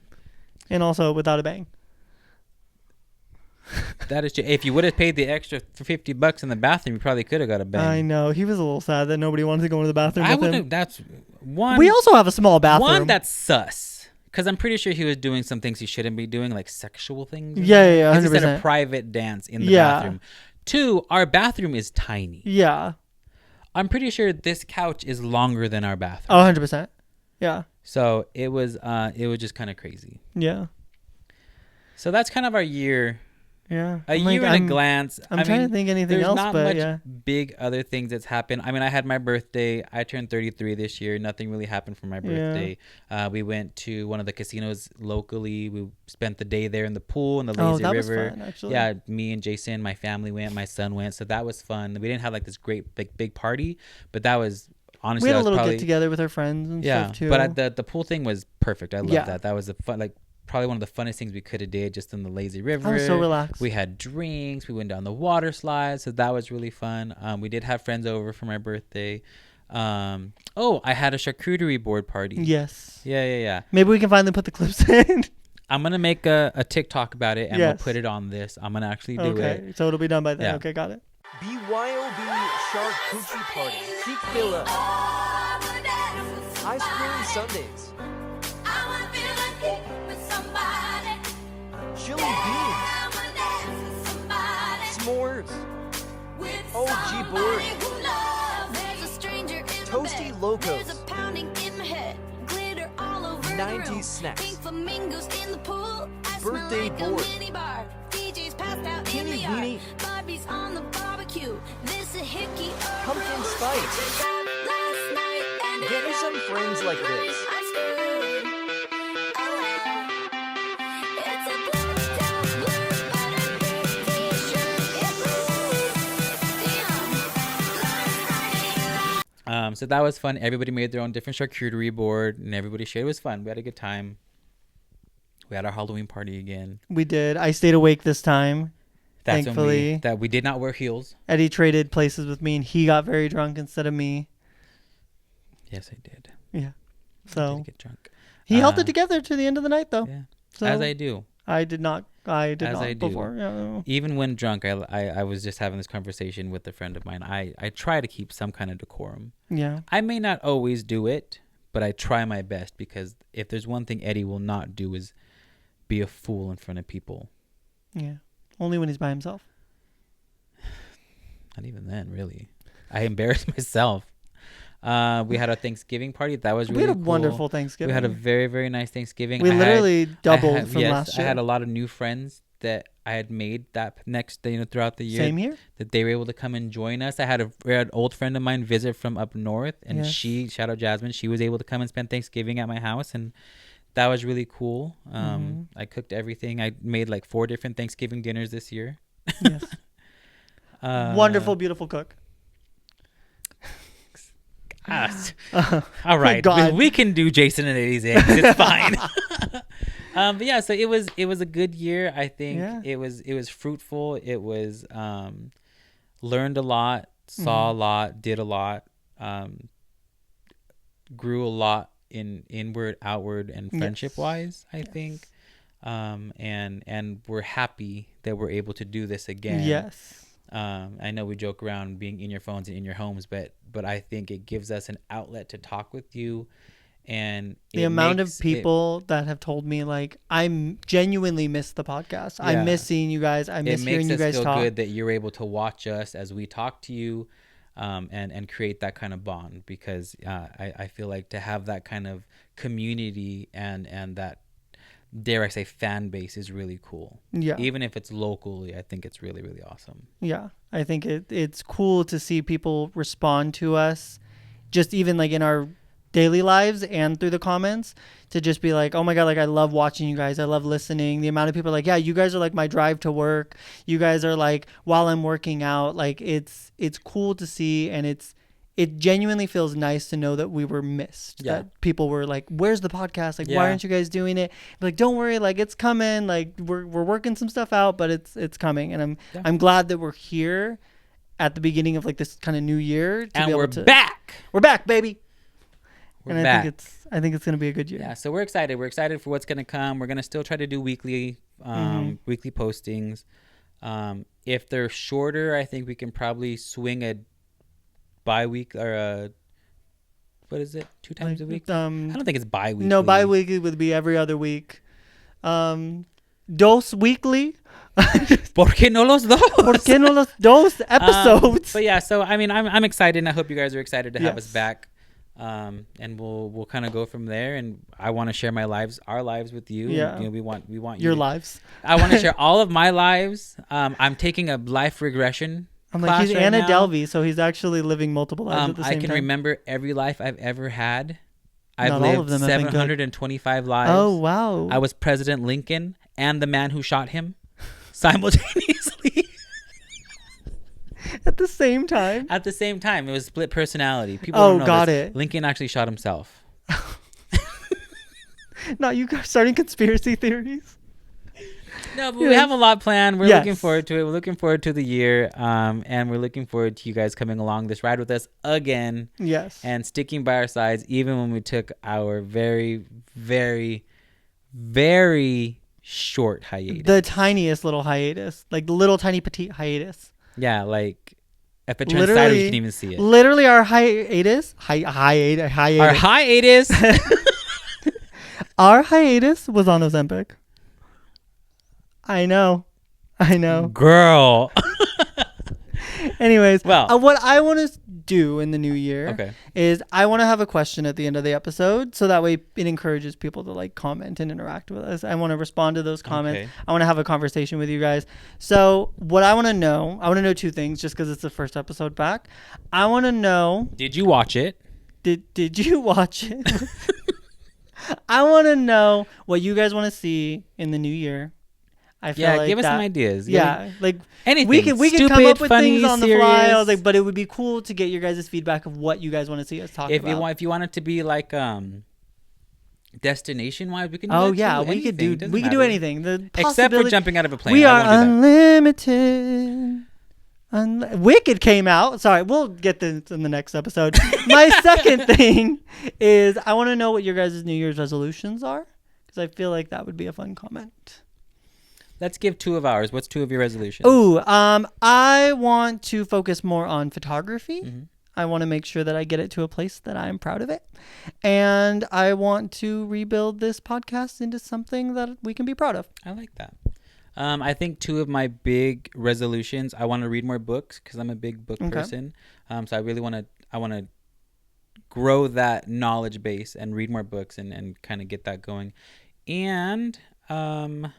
Speaker 2: And also without a bang.
Speaker 1: That is true. If you would have paid the extra $50 in the bathroom, you probably could have got a bang.
Speaker 2: I know. He was a little sad that nobody wanted to go into the bathroom with him.
Speaker 1: That's one.
Speaker 2: We also have a small bathroom.
Speaker 1: One, that's sus. Because I'm pretty sure he was doing some things he shouldn't be doing, like sexual things.
Speaker 2: Yeah, 100%.
Speaker 1: He said a private dance in the bathroom. Two, our bathroom is tiny.
Speaker 2: Yeah.
Speaker 1: I'm pretty sure this couch is longer than our bathroom.
Speaker 2: Oh, 100%. Yeah.
Speaker 1: So it was just kind of crazy.
Speaker 2: Yeah.
Speaker 1: So that's kind of our year.
Speaker 2: Yeah.
Speaker 1: A year in a glance.
Speaker 2: I'm trying to think anything else, but
Speaker 1: there's not much big other things that's happened. I mean, I had my birthday. I turned 33 this year. Nothing really happened for my birthday. Yeah. We went to one of the casinos locally. We spent the day there in the pool in the lazy river.
Speaker 2: Was fun, actually.
Speaker 1: Yeah, me and Jason, my family went. My son went. So that was fun. We didn't have like this great big party, but that was honestly.
Speaker 2: We had a little get together with our friends and stuff too.
Speaker 1: But the pool thing was perfect. I loved that. That was a fun probably one of the funnest things we could have did just in the lazy river.
Speaker 2: I was so relaxed.
Speaker 1: We had drinks. We went down the water slide, so that was really fun. We did have friends over for my birthday. I had a charcuterie board party.
Speaker 2: Yes.
Speaker 1: Yeah.
Speaker 2: Maybe we can finally put the clips in.
Speaker 1: I'm gonna make a TikTok about it and we'll put it on this. I'm gonna actually do it.
Speaker 2: Okay, so it'll be done by then. Yeah. Okay, got it.
Speaker 5: BYOB Charcuterie Party. Cheek Villa. Ice cream sundaes. Chili beans. S'mores. OG board. Toasty Locos. 90s snacks. Birthday board. Teeny weeny. Pumpkin spice. Get me some friends like this.
Speaker 1: So that was fun. Everybody made their own different charcuterie board, and everybody shared. It was fun. We had a good time. We had our Halloween party again.
Speaker 2: We did. I stayed awake this time.
Speaker 1: That's
Speaker 2: Thankfully.
Speaker 1: when we did not wear heels.
Speaker 2: Eddie traded places with me, and he got very drunk instead of me.
Speaker 1: Yes, I did.
Speaker 2: Yeah.
Speaker 1: I
Speaker 2: So
Speaker 1: did get drunk.
Speaker 2: he held it together to the end of the night, though.
Speaker 1: Yeah.
Speaker 2: So
Speaker 1: As I do.
Speaker 2: I did not. I did
Speaker 1: As
Speaker 2: not
Speaker 1: I do.
Speaker 2: before. Yeah.
Speaker 1: Even when drunk, I was just having this conversation with a friend of mine. I try to keep some kind of decorum.
Speaker 2: Yeah.
Speaker 1: I may not always do it, but I try my best, because if there's one thing Eddie will not do is be a fool in front of people.
Speaker 2: Yeah. Only when he's by himself.
Speaker 1: Not even then, really. I embarrassed myself. We had a Thanksgiving party. That was really
Speaker 2: We had a
Speaker 1: cool.
Speaker 2: wonderful Thanksgiving.
Speaker 1: We had a very, very nice Thanksgiving.
Speaker 2: We literally doubled
Speaker 1: I had,
Speaker 2: from
Speaker 1: yes,
Speaker 2: last year.
Speaker 1: I had a lot of new friends that I had made that next day, throughout the year.
Speaker 2: Same here.
Speaker 1: That they were able to come and join us. We had an old friend of mine visit from up north, and
Speaker 2: Yes.
Speaker 1: shout out Jasmine, she was able to come and spend Thanksgiving at my house, and that was really cool. I cooked everything. I made like 4 different Thanksgiving dinners this year.
Speaker 2: Yes. Wonderful, beautiful cook.
Speaker 1: All right,
Speaker 2: God.
Speaker 1: we can do Jason and Eddie's eggs. It's fine. But yeah, so it was a good year. I think
Speaker 2: Yeah.
Speaker 1: it was fruitful. It was learned a lot, saw a lot, did a lot, grew a lot in inward, outward, and friendship wise. I think, and we're happy that we're able to do this again.
Speaker 2: Yes.
Speaker 1: I know we joke around being in your phones and in your homes, but I think it gives us an outlet to talk with you, and
Speaker 2: The amount of people that have told me, like, I genuinely miss the podcast. I
Speaker 1: Yeah.
Speaker 2: miss seeing you guys. I miss
Speaker 1: it
Speaker 2: hearing
Speaker 1: makes
Speaker 2: you
Speaker 1: us
Speaker 2: guys
Speaker 1: feel
Speaker 2: talk.
Speaker 1: good that you're able to watch us as we talk to you, and create that kind of bond, because I feel like to have that kind of community and that, dare I say, fan base is really cool.
Speaker 2: Yeah.
Speaker 1: Even if it's locally, I think it's really, really awesome.
Speaker 2: Yeah. I think it's cool to see people respond to us, just even like in our daily lives and through the comments, to just be like, oh my God, like I love watching you guys. I love listening. The amount of people are like, yeah, you guys are like my drive to work. You guys are like while I'm working out. Like it's cool to see, and it genuinely feels nice to know that we were missed.
Speaker 1: Yeah.
Speaker 2: That people were like, where's the podcast? Like,
Speaker 1: Yeah.
Speaker 2: why aren't you guys doing it? Like, don't worry, like it's coming. Like we're working some stuff out, but it's coming. And I'm glad that we're here at the beginning of like this kind of new year. To
Speaker 1: And
Speaker 2: be
Speaker 1: we're
Speaker 2: able to,
Speaker 1: back.
Speaker 2: We're back, baby.
Speaker 1: We're
Speaker 2: and
Speaker 1: back.
Speaker 2: I think it's gonna be a good year.
Speaker 1: Yeah, so we're excited. We're excited for what's gonna come. We're gonna still try to do weekly postings. If they're shorter, I think we can probably swing a bi-week or a, what is it? 2 times a week? I don't think it's bi-weekly.
Speaker 2: No, bi-weekly would be every other week. Dos weekly.
Speaker 1: ¿Por qué no los dos?
Speaker 2: ¿Por qué no los dos episodes?
Speaker 1: But yeah, so I mean, I'm excited, and I hope you guys are excited to have us
Speaker 2: Yes.
Speaker 1: back. And we'll kind of go from there. And I want to share our lives with you.
Speaker 2: Yeah.
Speaker 1: You know, we want
Speaker 2: Your
Speaker 1: you.
Speaker 2: lives.
Speaker 1: I want to share all of my lives. I'm taking a life regression.
Speaker 2: I'm like,
Speaker 1: class
Speaker 2: he's
Speaker 1: right
Speaker 2: Anna
Speaker 1: now.
Speaker 2: Delvey, so he's actually living multiple lives at the
Speaker 1: I
Speaker 2: same
Speaker 1: can
Speaker 2: time.
Speaker 1: remember every life I've ever had. I've
Speaker 2: Not all
Speaker 1: lived
Speaker 2: of them have been good.
Speaker 1: 725 lives.
Speaker 2: Oh, wow.
Speaker 1: I was President Lincoln and the man who shot him simultaneously.
Speaker 2: At the same time.
Speaker 1: At the same time. It was split personality. People
Speaker 2: Oh,
Speaker 1: don't know
Speaker 2: got
Speaker 1: this.
Speaker 2: it.
Speaker 1: Lincoln actually shot himself.
Speaker 2: No, you guys starting conspiracy theories?
Speaker 1: No, but we have a lot planned. We're
Speaker 2: Yes.
Speaker 1: looking forward to it. We're looking forward to the year. And we're looking forward to you guys coming along this ride with us again.
Speaker 2: Yes.
Speaker 1: And sticking by our sides, even when we took our very, very, very short hiatus.
Speaker 2: The tiniest little hiatus. Like the little tiny petite hiatus.
Speaker 1: Yeah, like if it turns sideways, you can even see it.
Speaker 2: Literally our hiatus. Hiatus.
Speaker 1: Our hiatus.
Speaker 2: Our hiatus was on Ozempic. I know.
Speaker 1: Girl.
Speaker 2: Anyways,
Speaker 1: Well.
Speaker 2: what I want to do in the new year
Speaker 1: Okay.
Speaker 2: is I want to have a question at the end of the episode, so that way it encourages people to like comment and interact with us. I want to respond to those comments.
Speaker 1: Okay.
Speaker 2: I want to have a conversation with you guys. So what I want to know 2 things, just because it's the first episode back. I want to know,
Speaker 1: Did you watch it?
Speaker 2: did you watch it? I want to know what you guys want to see in the new year. I feel
Speaker 1: Yeah,
Speaker 2: like
Speaker 1: give us
Speaker 2: that,
Speaker 1: some ideas.
Speaker 2: Yeah, like
Speaker 1: Anything.
Speaker 2: we could
Speaker 1: Stupid,
Speaker 2: come up with
Speaker 1: funny,
Speaker 2: things on the
Speaker 1: serious.
Speaker 2: fly. I was like, but it would be cool to get your guys' feedback of what you guys want to see us talk
Speaker 1: If
Speaker 2: about.
Speaker 1: if you want it to be like destination wise, we can. Do
Speaker 2: Oh
Speaker 1: that
Speaker 2: yeah,
Speaker 1: too.
Speaker 2: we could do
Speaker 1: Doesn't
Speaker 2: we could do
Speaker 1: matter.
Speaker 2: anything. The
Speaker 1: Except for
Speaker 2: possibility-
Speaker 1: jumping out of a plane.
Speaker 2: We
Speaker 1: I
Speaker 2: are
Speaker 1: won't do that.
Speaker 2: unlimited. Wicked came out. Sorry, we'll get this in the next episode. My second thing is I want to know what your guys' New Year's resolutions are, because I feel like that would be a fun comment.
Speaker 1: Let's give 2 of ours. What's 2 of your resolutions?
Speaker 2: Ooh, I want to focus more on photography.
Speaker 1: Mm-hmm.
Speaker 2: I want to make sure that I get it to a place that I'm proud of it. And I want to rebuild this podcast into something that we can be proud of.
Speaker 1: I like that. I think 2 of my big resolutions. I want to read more books because I'm a big book person. So I really want to grow that knowledge base and read more books and kind of get that going. And I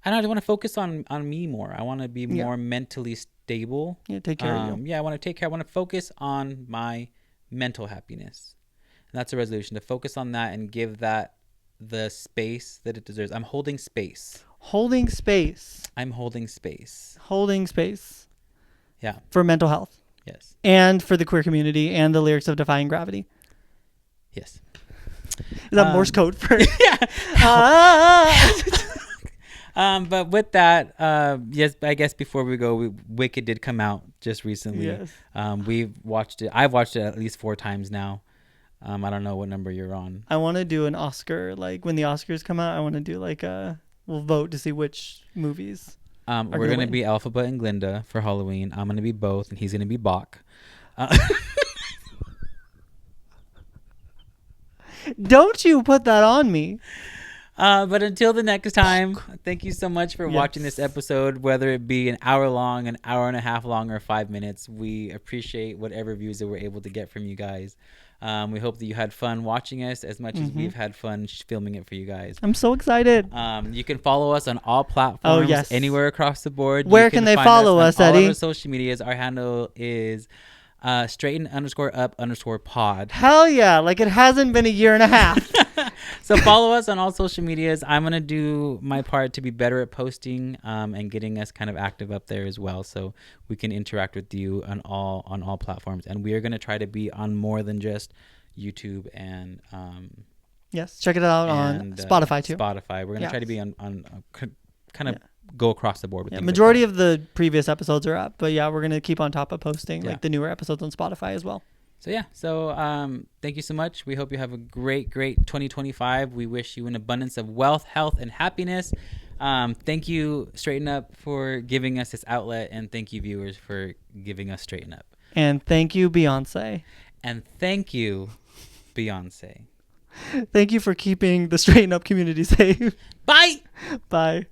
Speaker 1: want to focus on me more. I want to be more mentally stable.
Speaker 2: Yeah, take care of you.
Speaker 1: Yeah, I want to take care. I want to focus on my mental happiness. And that's a resolution, to focus on that and give that the space that it deserves. I'm holding space.
Speaker 2: Holding space.
Speaker 1: I'm holding space.
Speaker 2: Holding space.
Speaker 1: Yeah.
Speaker 2: For mental health.
Speaker 1: Yes.
Speaker 2: And for the queer community and the lyrics of Defying Gravity.
Speaker 1: Yes.
Speaker 2: Is that Morse code for?
Speaker 1: Yeah. But with that, yes, I guess before we go, Wicked did come out just recently.
Speaker 2: Yes.
Speaker 1: We've watched it. I've watched it at least 4 times now. I don't know what number you're on.
Speaker 2: I want to do an Oscar. Like when the Oscars come out, I want to do like we'll vote to see which movies.
Speaker 1: We're
Speaker 2: gonna
Speaker 1: gonna
Speaker 2: win.
Speaker 1: be Alphaba and Glinda for Halloween. I'm gonna be both, and he's gonna be Bach.
Speaker 2: Don't you put that on me.
Speaker 1: But until the next time, thank you so much for watching this
Speaker 2: Yes.
Speaker 1: episode, whether it be an hour long, an hour and a half long, or 5 minutes. We appreciate whatever views that we're able to get from you guys. We hope that you had fun watching us as much as we've had fun filming it for you guys.
Speaker 2: I'm so excited.
Speaker 1: You can follow us on all platforms,
Speaker 2: yes.
Speaker 1: anywhere across the board.
Speaker 2: Where
Speaker 1: You
Speaker 2: can they
Speaker 1: find
Speaker 2: follow us,
Speaker 1: on all of
Speaker 2: Eddie?
Speaker 1: our social medias. Our handle is straighten_up_pod.
Speaker 2: Hell yeah. Like it hasn't been a year and a half.
Speaker 1: So follow us on all social medias. I'm going to do my part to be better at posting and getting us kind of active up there as well, so we can interact with you on all platforms. And we are going to try to be on more than just YouTube and
Speaker 2: Yes. Check it out on Spotify too.
Speaker 1: Spotify. We're going to try to be on kind of go across the board with things like
Speaker 2: majority
Speaker 1: that.
Speaker 2: of the previous episodes are up, but yeah, we're going to keep on top of posting
Speaker 1: Yeah.
Speaker 2: like the newer episodes on Spotify as well.
Speaker 1: So yeah, thank you so much. We hope you have a great 2025. We wish you an abundance of wealth, health, and happiness. Thank you, Straighten Up, for giving us this outlet, and thank you, viewers, for giving us Straighten Up.
Speaker 2: And thank you, Beyonce.
Speaker 1: And thank you, Beyonce.
Speaker 2: Thank you for keeping the Straighten Up community safe.
Speaker 1: Bye.
Speaker 2: Bye.